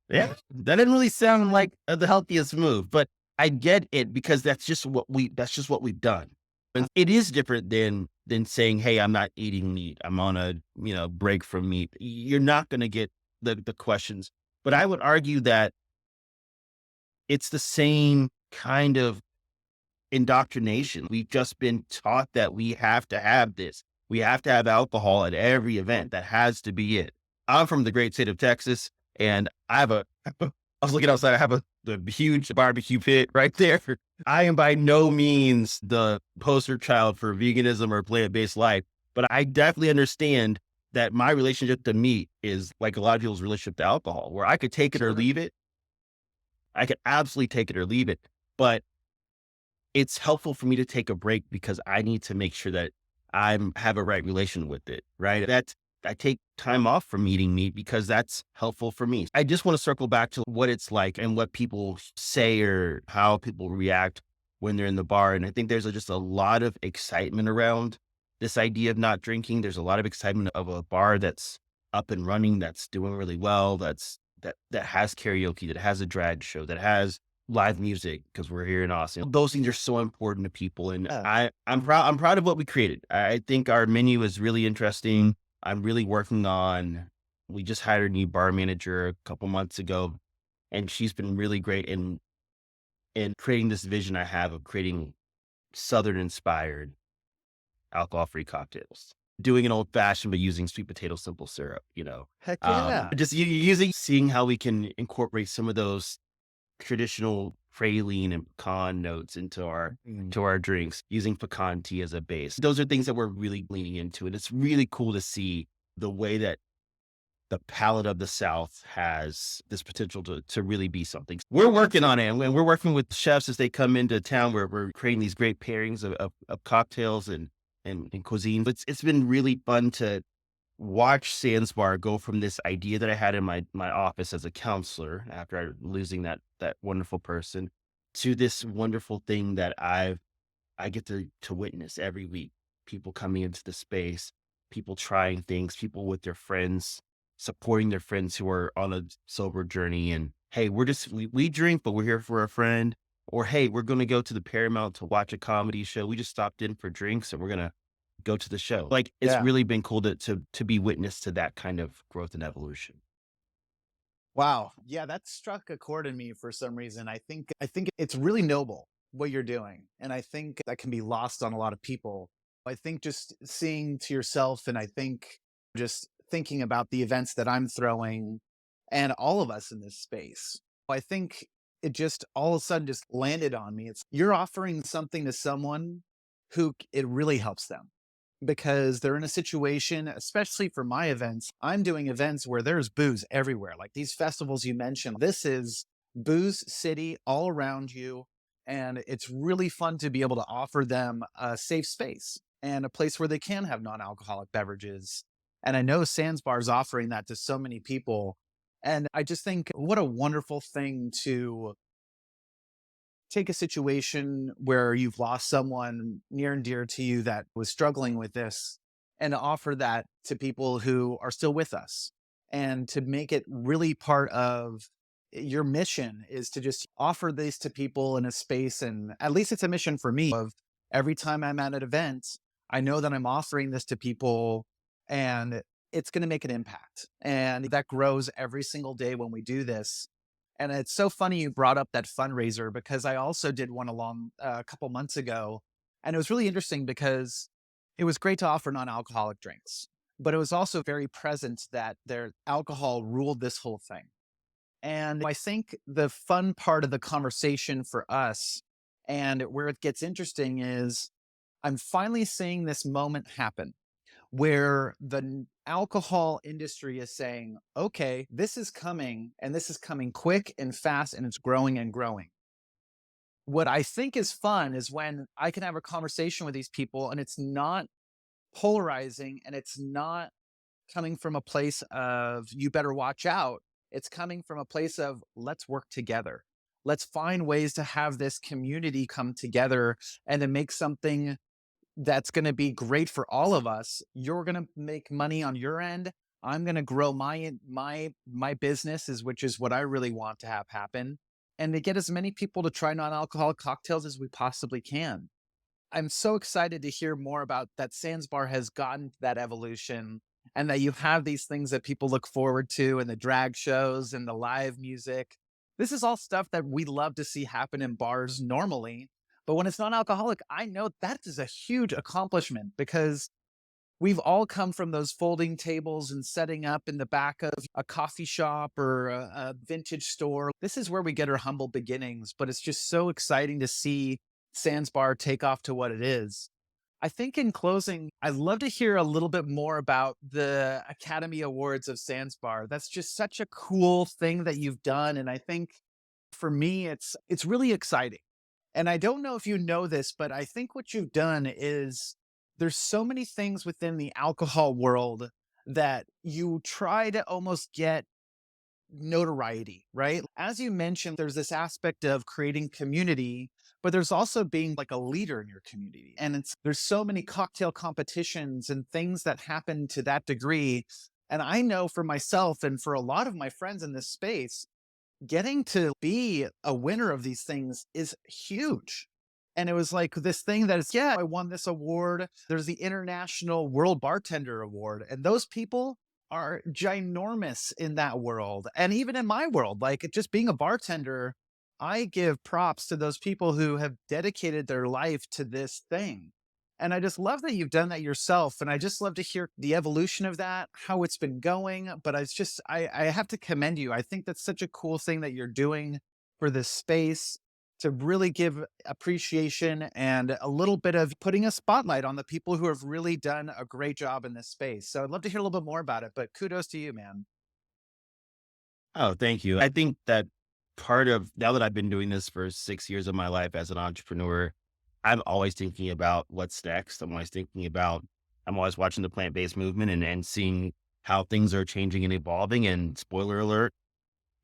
yeah, that didn't really sound like the healthiest move, but I get it because that's just what we've done. And it is different than saying, "Hey, I'm not eating meat. I'm on a, break from meat." You're not going to get the questions. But I would argue that it's the same kind of indoctrination. We've just been taught that we have to have this. We have to have alcohol at every event. That has to be it. I'm from the great state of Texas, and I have a. I was looking outside. I have the huge barbecue pit right there. I am by no means the poster child for veganism or plant based life, but I definitely understand that my relationship to meat is like a lot of people's relationship to alcohol, where I could take it or Sure. leave it. I could absolutely take it or leave it, but it's helpful for me to take a break because I need to make sure that I'm have a right relation with it, right? That I take time off from eating meat because that's helpful for me. I just want to circle back to what it's like and what people say or how people react when they're in the bar. And I think there's just a lot of excitement around this idea of not drinking. There's a lot of excitement of a bar that's up and running, that's doing really well, that has karaoke, that has a drag show, that has live music because we're here in Austin. Those things are so important to people, and Yeah. I'm proud of what we created. I think our menu is really interesting. I'm really working on. We just hired a new bar manager a couple months ago, and she's been really great in creating this vision I have of creating Southern inspired alcohol free cocktails. Doing an old fashioned, but using sweet potato simple syrup. Heck yeah. Just using, seeing how we can incorporate some of those traditional praline and pecan notes Mm. to our drinks using pecan tea as a base. Those are things that we're really leaning into, and it's really cool to see the way that the palate of the South has this potential to really be something. We're working on it, and we're working with chefs as they come into town. Where we're creating these great pairings of cocktails and cuisine. It's been really fun to watch Sandspar go from this idea that I had in my office as a counselor after losing that wonderful person to this wonderful thing that I get to witness every week. People coming into the space, people trying things, people with their friends, supporting their friends who are on a sober journey. And hey, we drink, but we're here for a friend. Or hey, we're going to go to the Paramount to watch a comedy show. We just stopped in for drinks, and we're gonna go to the show. Like it's Yeah. really been cool to be witness to that kind of growth and evolution. Wow. Yeah, that struck a chord in me for some reason. I think it's really noble. what you're doing. And I think that can be lost on a lot of people. I think just seeing to yourself, and I think just thinking about the events that I'm throwing and all of us in this space, I think it just all of a sudden just landed on me. It's you're offering something to someone who it really helps them because they're in a situation, especially for my events. I'm doing events where there's booze everywhere. Like these festivals you mentioned, this is booze city all around you. And it's really fun to be able to offer them a safe space and a place where they can have non alcoholic beverages. And I know Sands Bar is offering that to so many people. And I just think what a wonderful thing to take a situation where you've lost someone near and dear to you that was struggling with this and offer that to people who are still with us and to make it really part of your mission is to just offer this to people in a space. And at least it's a mission for me of every time I'm at an event, I know that I'm offering this to people and it's going to make an impact, and that grows every single day when we do this. And it's so funny you brought up that fundraiser because I also did one along a couple months ago. And it was really interesting because it was great to offer non alcoholic drinks, but it was also very present that their alcohol ruled this whole thing. And I think the fun part of the conversation for us and where it gets interesting is I'm finally seeing this moment happen where the alcohol industry is saying, okay, this is coming and this is coming quick and fast and it's growing and growing. What I think is fun is when I can have a conversation with these people and it's not polarizing and it's not coming from a place of you better watch out. It's coming from a place of let's work together. Let's find ways to have this community come together and to make something that's going to be great for all of us. You're going to make money on your end. I'm going to grow my business is which is what I really want to have happen, and to get as many people to try non-alcoholic cocktails as we possibly can. I'm so excited to hear more about that Sands Bar has gotten that evolution and that you have these things that people look forward to and the drag shows and the live music. This is all stuff that we love to see happen in bars normally. But when it's non alcoholic, I know that is a huge accomplishment because we've all come from those folding tables and setting up in the back of a coffee shop or a vintage store. This is where we get our humble beginnings, but it's just so exciting to see Sands Bar take off to what it is. I think in closing, I'd love to hear a little bit more about the Academy Awards of Sands Bar. That's just such a cool thing that you've done. And I think for me, it's really exciting. And I don't know if you know this, but I think what you've done is there's so many things within the alcohol world that you try to almost get notoriety, right? As you mentioned, there's this aspect of creating community, but there's also being like a leader in your community. And there's so many cocktail competitions and things that happen to that degree. And I know for myself and for a lot of my friends in this space, getting to be a winner of these things is huge. And it was like this thing that is, yeah, I won this award. There's the International World Bartender Award. And those people are ginormous in that world. And even in my world, like just being a bartender, I give props to those people who have dedicated their life to this thing. And I just love that you've done that yourself. And I just love to hear the evolution of that, how it's been going. But I have to commend you. I think that's such a cool thing that you're doing for this space to really give appreciation and a little bit of putting a spotlight on the people who have really done a great job in this space. So I'd love to hear a little bit more about it, but kudos to you, man. Oh, thank you. I think that part of now that I've been doing this for 6 years of my life as an entrepreneur, I'm always thinking about what's next. I'm always watching the plant based movement and seeing how things are changing and evolving. And spoiler alert,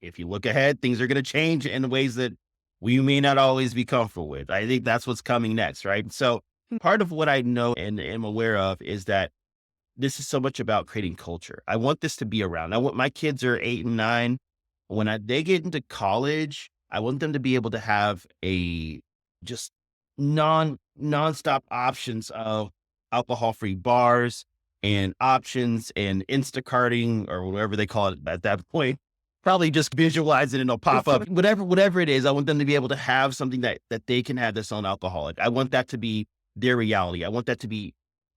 if you look ahead, things are going to change in ways that we may not always be comfortable with. I think that's what's coming next, right? So, part of what I know and am aware of is that this is so much about creating culture. I want this to be around. I want my kids are 8 and 9. They get into college, I want them to be able to have a just nonstop options of alcohol free bars and options and Instacarting or whatever they call it at that point probably just visualize it and it'll pop up. Whatever it is, I want them to be able to have something that they can have that's non-alcoholic. I want that to be their reality. I want that to be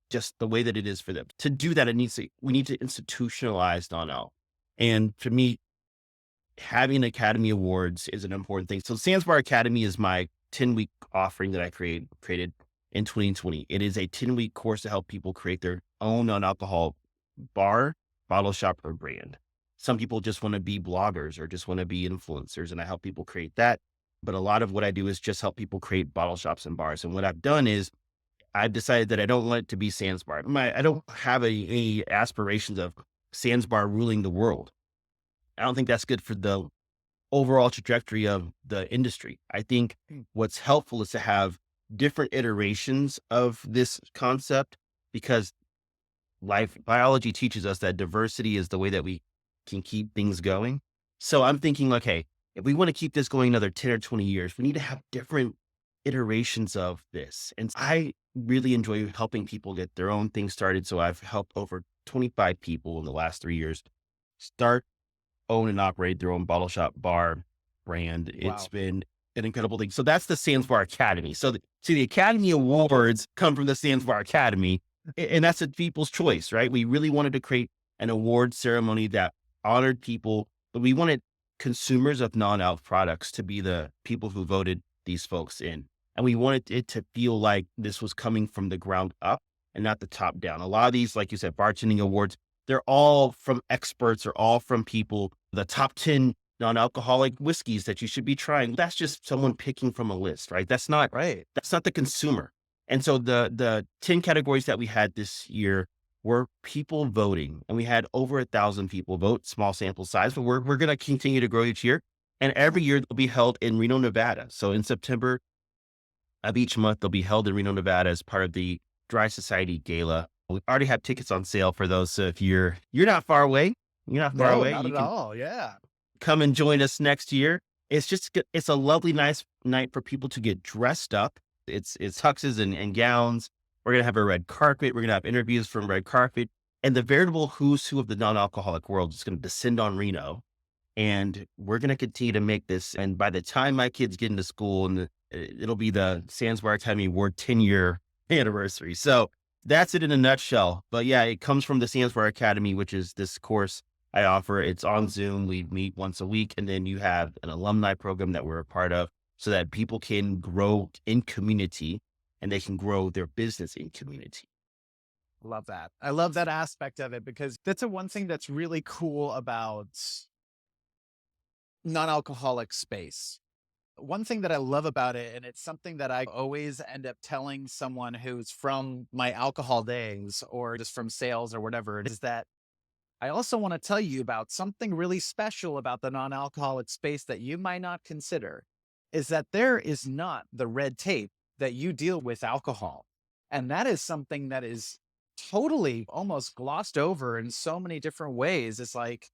just the way that it is for them. To do that, we need to institutionalize non-alc. And for me, having Academy Awards is an important thing. So Sands Bar Academy is my 10-week offering that I created in 2020. It is a 10-week course to help people create their own non-alcohol bar, bottle shop, or brand. Some people just want to be bloggers or just want to be influencers, and I help people create that. But a lot of what I do is just help people create bottle shops and bars. And what I've done is I've decided that I don't want it to be Sands Bar. I don't have any aspirations of Sands Bar ruling the world. I don't think that's good for the overall trajectory of the industry. I think what's helpful is to have different iterations of this concept because life biology teaches us that diversity is the way that we can keep things going. So I'm thinking like, hey, if we want to keep this going another 10 or 20 years, we need to have different iterations of this. And I really enjoy helping people get their own thing started. So I've helped over 25 people in the last 3 years start, own, and operate their own bottle shop, bar, brand. It's Wow. been an incredible thing. So that's the Sands Bar Academy. So the Academy Awards come from the Sands Bar Academy, and that's a people's choice, right? We really wanted to create an award ceremony that honored people, but we wanted consumers of non-alc products to be the people who voted these folks in. And we wanted it to feel like this was coming from the ground up and not the top down. A lot of these, like you said, bartending awards, they're all from experts or all from people, the top 10 non-alcoholic whiskeys that you should be trying. That's just someone picking from a list, right? Right. That's not the consumer. And so the 10 categories that we had this year were people voting, and we had over 1,000 people vote, small sample size, but we're going to continue to grow each year. And every year they'll be held in Reno, Nevada. So in September of each month, they'll be held in Reno, Nevada as part of the Dry Society Gala. We already have tickets on sale for those. So if you're not far away, No, not you at can all. Yeah. come and join us next year. It's a lovely, nice night for people to get dressed up. It's tuxes and gowns. We're gonna have a red carpet. We're gonna have interviews from red carpet, and the veritable who's who of the non-alcoholic world is gonna descend on Reno, and we're gonna continue to make this. And by the time my kids get into school, and it'll be the Sands Bar Academy Award 10-year anniversary. So that's it in a nutshell. But yeah, it comes from the Sands Bar Academy, which is this course I offer. It's on Zoom. We meet once a week. And then you have an alumni program that we're a part of so that people can grow in community and they can grow their business in community. Love that. I love that aspect of it because that's a one thing that's really cool about non-alcoholic space. One thing that I love about it, and it's something that I always end up telling someone who's from my alcohol days or just from sales or whatever it is, that I also want to tell you about something really special about the non-alcoholic space that you might not consider is that there is not the red tape that you deal with alcohol. And that is something that is totally almost glossed over in so many different ways. It's like,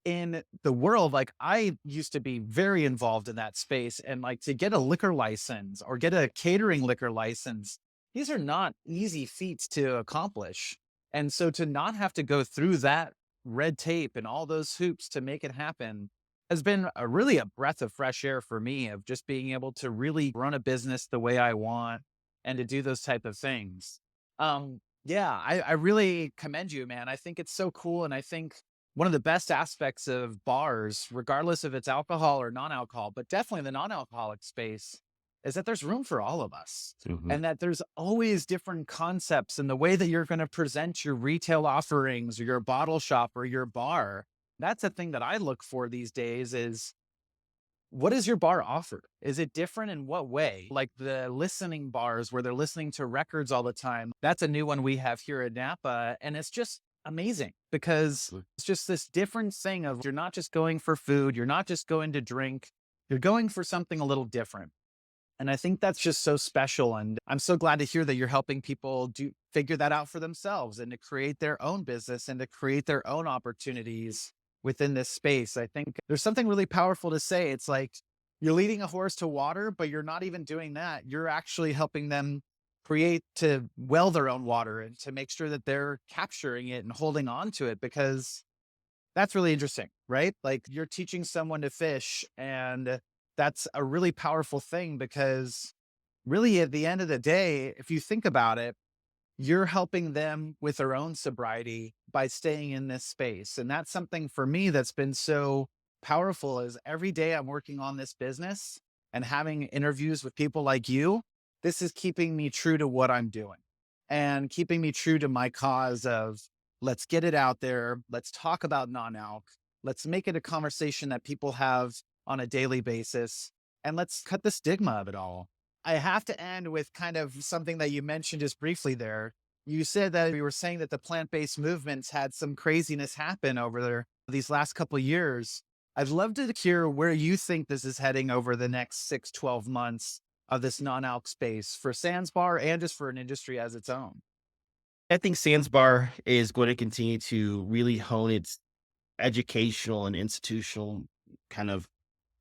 in the world, like I used to be very involved in that space and like to get a liquor license or get a catering liquor license, these are not easy feats to accomplish. And so to not have to go through that red tape and all those hoops to make it happen has been really a breath of fresh air for me of just being able to really run a business the way I want and to do those type of things. Yeah, I really commend you, man. I think it's so cool. And I think one of the best aspects of bars, regardless if it's alcohol or non-alcohol, but definitely the non-alcoholic space, is that there's room for all of us Mhm. and that there's always different concepts in the way that you're going to present your retail offerings or your bottle shop or your bar. That's a thing that I look for these days is what does your bar offer? Is it different in what way? Like the listening bars where they're listening to records all the time. That's a new one we have here at Napa. And it's just amazing because Sure. it's just this different thing of you're not just going for food, you're not just going to drink, you're going for something a little different. And I think that's just so special. And I'm so glad to hear that you're helping people do figure that out for themselves and to create their own business and to create their own opportunities within this space. I think there's something really powerful to say. It's like you're leading a horse to water, but you're not even doing that. You're actually helping them create to well their own water and to make sure that they're capturing it and holding on to it because that's really interesting. right? Like you're teaching someone to fish, and that's a really powerful thing because really at the end of the day, if you think about it, you're helping them with their own sobriety by staying in this space. And that's something for me that's been so powerful is every day I'm working on this business and having interviews with people like you. This is keeping me true to what I'm doing and keeping me true to my cause of let's get it out there. Let's talk about non-alc. Let's make it a conversation that people have on a daily basis. And let's cut the stigma of it all. I have to end with kind of something that you mentioned just briefly there. You said that you were saying that the plant-based movements had some craziness happen over there these last couple of years. I'd love to hear where you think this is heading over the next 6, 12 months of this non-alc space for Sandsbar and just for an industry as its own. I think Sandsbar is going to continue to really hone its educational and institutional kind of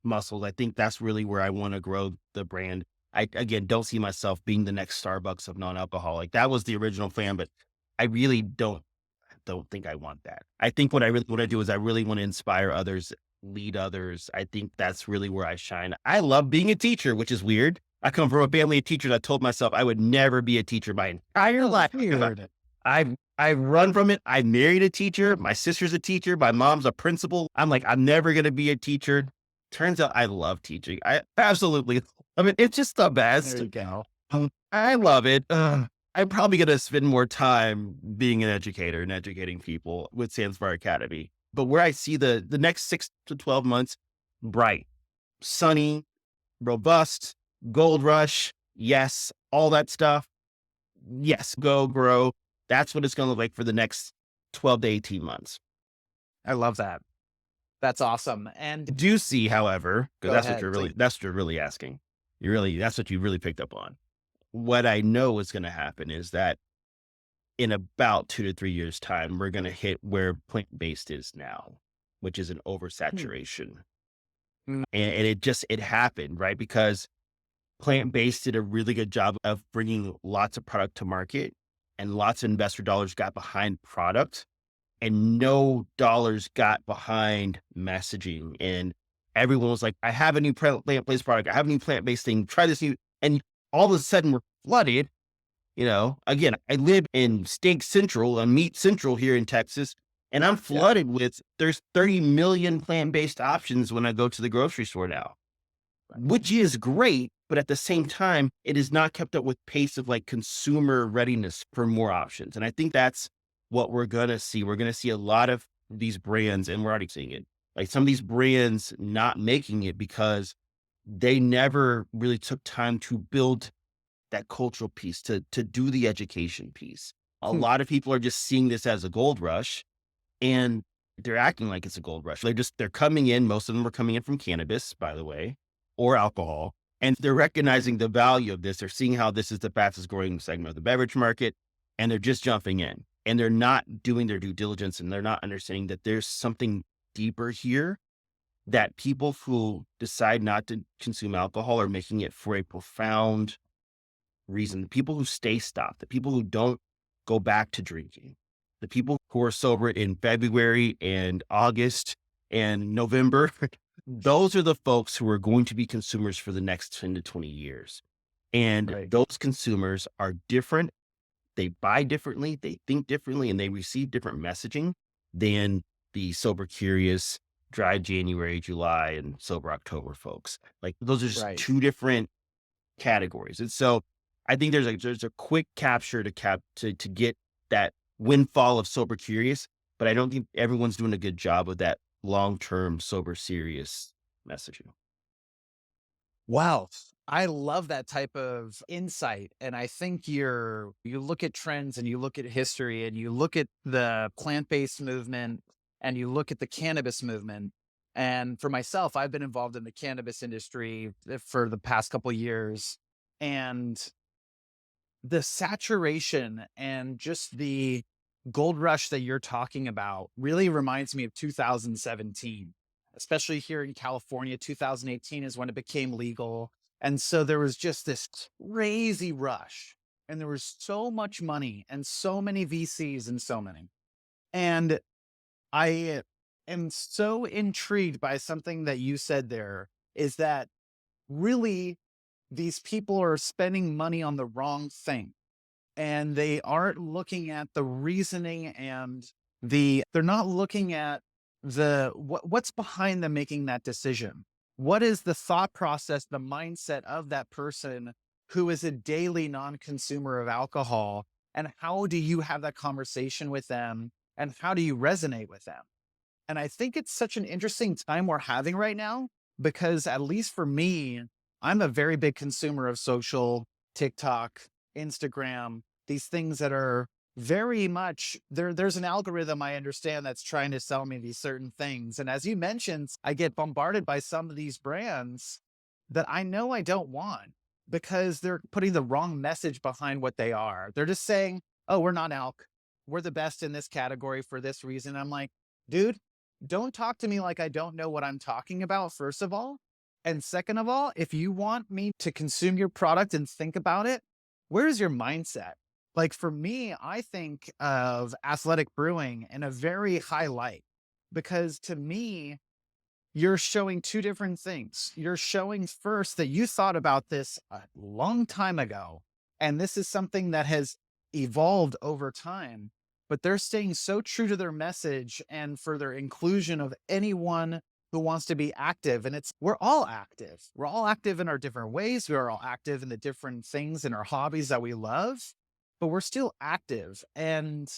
muscles. I think that's really where I want to grow the brand. I again don't see myself being the next Starbucks of non-alcoholic. That was the original plan, but I really don't think I want that. I think what I really want to do is I really want to inspire others, lead others. I think that's really where I shine. I love being a teacher, which is weird. I come from a family of teachers. I told myself I would never be a teacher my entire Oh, life because weird. I've run from it. I married a teacher. My sister's a teacher. My mom's a principal. I'm like, I'm never going to be a teacher. Turns out I love teaching. I absolutely, I mean, it's just the There best. you go. I love it. I'm probably going to spend more time being an educator and educating people with Sandsbar Academy. But where I see the next 6 to 12 months, bright, sunny, robust, gold rush. Yes. All that stuff. Yes. Go grow. That's what it's going to look like for the next 12 to 18 months. I love that. That's awesome. And I do see, however, because go ahead, please. that's what you're really asking. That's what you really picked up on. What I know is going to happen is that in about 2 to 3 years time, we're going to hit where plant-based is now, which is an Hmm. oversaturation. Mm, And it happened, right? Because plant-based did a really good job of bringing lots of product to market and lots of investor dollars got behind product and no dollars got behind messaging. And everyone was like, I have a new plant-based product. I have a new plant-based thing. Try this new. And all of a sudden we're flooded. Again, I live in Steak Central and Meat Central here in Texas, and I'm yeah. flooded with there's 30 million plant-based options when I go to the grocery store now, Right. which is great. But at the same time, it is not kept up with pace of like consumer readiness for more options. And I think that's what we're going to see. We're going to see a lot of these brands, and we're already seeing it. Like some of these brands not making it because they never really took time to build that cultural piece, to do the education piece. A Hmm. lot of people are just seeing this as a gold rush and they're acting like it's a gold rush. They're coming in, most of them are coming in from cannabis, by the way, or alcohol. And they're recognizing the value of this. They're seeing how this is the fastest growing segment of the beverage market. And they're just jumping in and they're not doing their due diligence and they're not understanding that there's something deeper here that people who decide not to consume alcohol are making it for a profound reason. The people who stay stopped, the people who don't go back to drinking, the people who are sober in February and August and November, those are the folks who are going to be consumers for the next 10 to 20 years. And Right. those consumers are different. They buy differently, they think differently, and they receive different messaging than the sober curious, dry January, July, and sober October folks. Like those are just Right. two different categories. And so I think there's a quick capture to get that windfall of sober curious, but I don't think everyone's doing a good job of that long-term sober serious messaging. Wow. I love that type of insight. And I think you look at trends and you look at history and you look at the plant-based movement and you look at the cannabis movement. And for myself, I've been involved in the cannabis industry for the past couple of years. And the saturation and just the gold rush that you're talking about really reminds me of 2017, especially here in California. 2018 is when it became legal. And so there was just this crazy rush, and there was so much money and so many VCs and so many. And I am so intrigued by something that you said there, is that really these people are spending money on the wrong thing, and they aren't looking at the reasoning and they're not looking at what's behind them making that decision. What is the thought process, the mindset of that person who is a daily non-consumer of alcohol, and how do you have that conversation with them, and how do you resonate with them? And I think it's such an interesting time we're having right now because, at least for me, I'm a very big consumer of social, TikTok, Instagram, these things that are very much there's an algorithm I understand that's trying to sell me these certain things. And as you mentioned, I get bombarded by some of these brands that I know I don't want because they're putting the wrong message behind what they are. They're just saying, "Oh, we're not alk. We're the best in this category for this reason." I'm like, dude, don't talk to me like I don't know what I'm talking about, first of all. And second of all, if you want me to consume your product and think about it, where's your mindset? Like for me, I think of athletic brewing in a very high light because to me, you're showing two different things. You're showing first that you thought about this a long time ago, and this is something that has evolved over time, but they're staying so true to their message and for their inclusion of anyone who wants to be active. And we're all active. We're all active in our different ways. We're all active in the different things in our hobbies that we love, but we're still active. And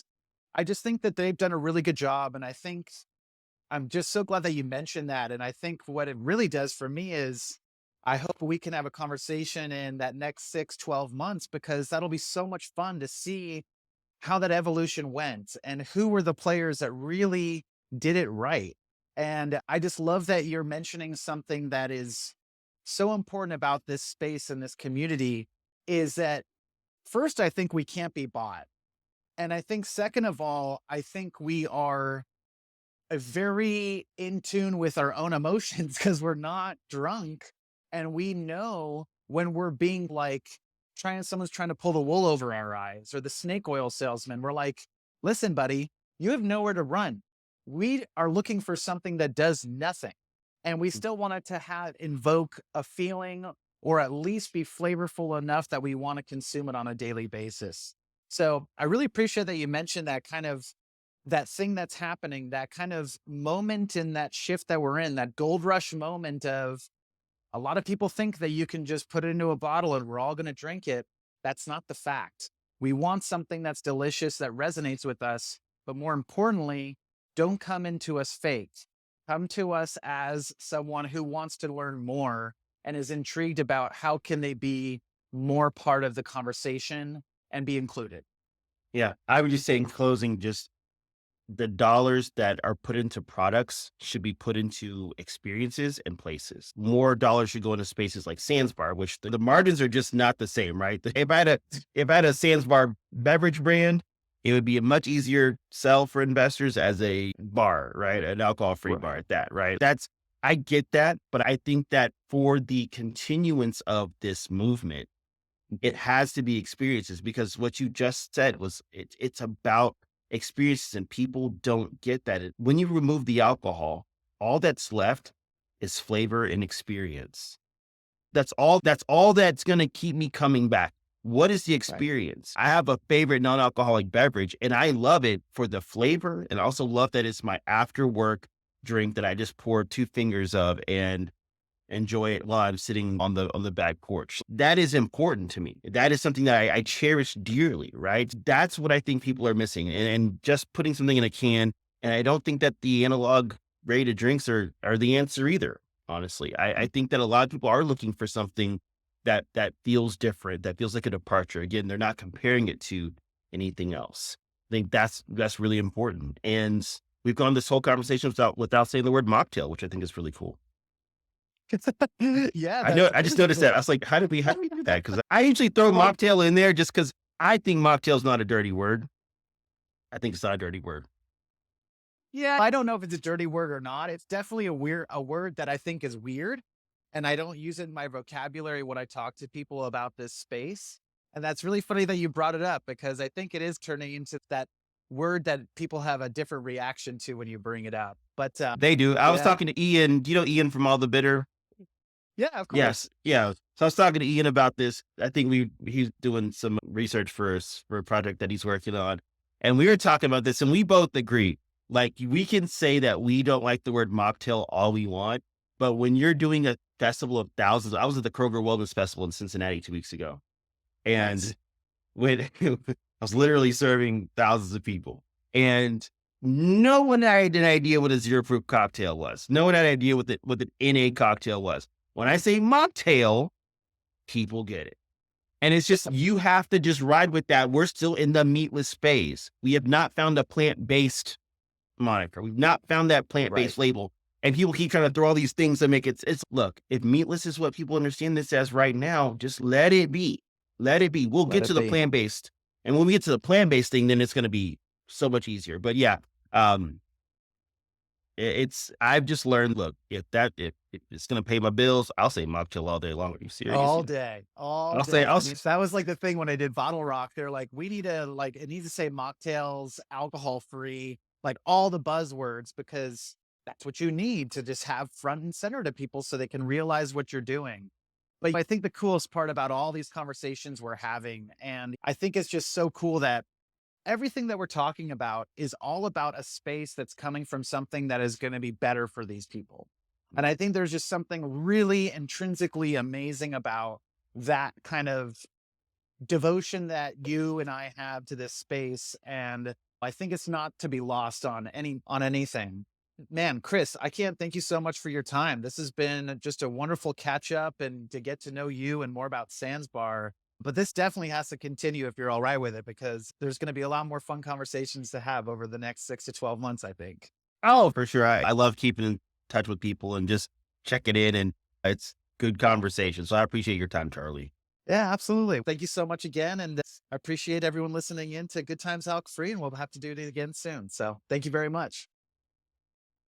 I just think that they've done a really good job. And I think I'm just so glad that you mentioned that. And I think what it really does for me is I hope we can have a conversation in that next 6, 12 months, because that'll be so much fun to see how that evolution went and who were the players that really did it right. And I just love that you're mentioning something that is so important about this space and this community is that first, I think we can't be bought. And I think second of all, I think we are very in tune with our own emotions because we're not drunk, and we know when we're being like someone's trying to pull the wool over our eyes, or the snake oil salesman. We're like, listen, buddy, you have nowhere to run. We are looking for something that does nothing, and we still want it to have invoke a feeling or at least be flavorful enough that we want to consume it on a daily basis. So I really appreciate that you mentioned that kind of that thing that's happening, that kind of moment in that shift that we're in, that gold rush moment of a lot of people think that you can just put it into a bottle and we're all going to drink it. That's not the fact. We want something that's delicious, that resonates with us, but more importantly, don't come into us fake. Come to us as someone who wants to learn more and is intrigued about how can they be more part of the conversation and be included. Yeah. I would just say in closing, just the dollars that are put into products should be put into experiences and places. More dollars should go into spaces like Sandsbar, which the margins are just not the same, right? If I had a Sandsbar beverage brand, it would be a much easier sell for investors as a bar, right? An alcohol-free bar Right. at that, right? I get that, but I think that for the continuance of this movement, it has to be experiences, because what you just said was it's about experiences, and people don't get that. When you remove the alcohol, all that's left is flavor and experience. That's all that's going to keep me coming back. What is the Right. experience? I have a favorite non-alcoholic beverage and I love it for the flavor, and also love that it's my after work drink that I just pour two fingers of and enjoy it while I'm sitting on the back porch. That is important to me. That is something that I cherish dearly, right? That's what I think people are missing. And just putting something in a can. And I don't think that the analog rated drinks are the answer either. Honestly, I think that a lot of people are looking for something that feels different, that feels like a departure. Again, they're not comparing it to anything else. I think that's really important. And we've gone this whole conversation without saying the word mocktail, which I think is really cool. Yeah, I know. that's I just noticed that. I was like, how do we do that? Because I usually throw mocktail in there just because I think mocktail is not a dirty word. I think it's not a dirty word. yeah, I don't know if it's a dirty word or not. It's definitely a word that I think is weird, and I don't use it in my vocabulary when I talk to people about this space. And that's really funny that you brought it up because I think it is turning into that. word that people have a different reaction to when you bring it up. But They do. I was yeah, talking to Ian. Do you know Ian from All the Bitter? yeah, of Yes. course. Yeah. So I was talking to Ian about this. I think he's doing some research for us for a project that he's working on. And we were talking about this and we both agree. Like we can say that we don't like the word mocktail all we want, but when you're doing a festival of thousands, I was at the Kroger Wellness Festival in Cincinnati 2 weeks ago. And Nice. when I was literally serving thousands of people and no one had an idea what a zero proof cocktail was. No one had an idea what the NA cocktail was. When I say mocktail, people get it. And it's just, you have to just ride with that. We're still in the meatless phase. We have not found a plant based moniker. We've not found that plant Right. based label. And people keep trying to throw all these things to make it's look, if meatless is what people understand this as right now, just let it be. Let it be. We'll Let get it to the be. plant based. And when we get to the plant based thing, then it's going to be so much easier. But yeah, um, it's I've just learned, look, if it's gonna pay my bills, I'll say mocktail all day long. Are you serious? All day, all I'll say day. I'll I s mean, that was like the thing when I did Bottle Rock. They're like, we need to like it needs to say mocktails, alcohol free, like all the buzzwords because that's what you need to just have front and center to people so they can realize what you're doing. But I think the coolest part about all these conversations we're having, and I think it's just so cool that everything that we're talking about is all about a space that's coming from something that is going to be better for these people. And I think there's just something really intrinsically amazing about that kind of devotion that you and I have to this space. And I think it's not to be lost on anything. Man, Chris, I can't thank you so much for your time. This has been just a wonderful catch up and to get to know you and more about Sands Bar. But this definitely has to continue if you're all right with it, because there's going to be a lot more fun conversations to have over the next 6 to 12 months, I think. Oh, for sure. I love keeping in touch with people and just checking in, and it's good conversation. So I appreciate your time, Charlie. Yeah, absolutely. Thank you so much again. And I appreciate everyone listening in to Good Times Alc Free, and we'll have to do it again soon. So thank you very much.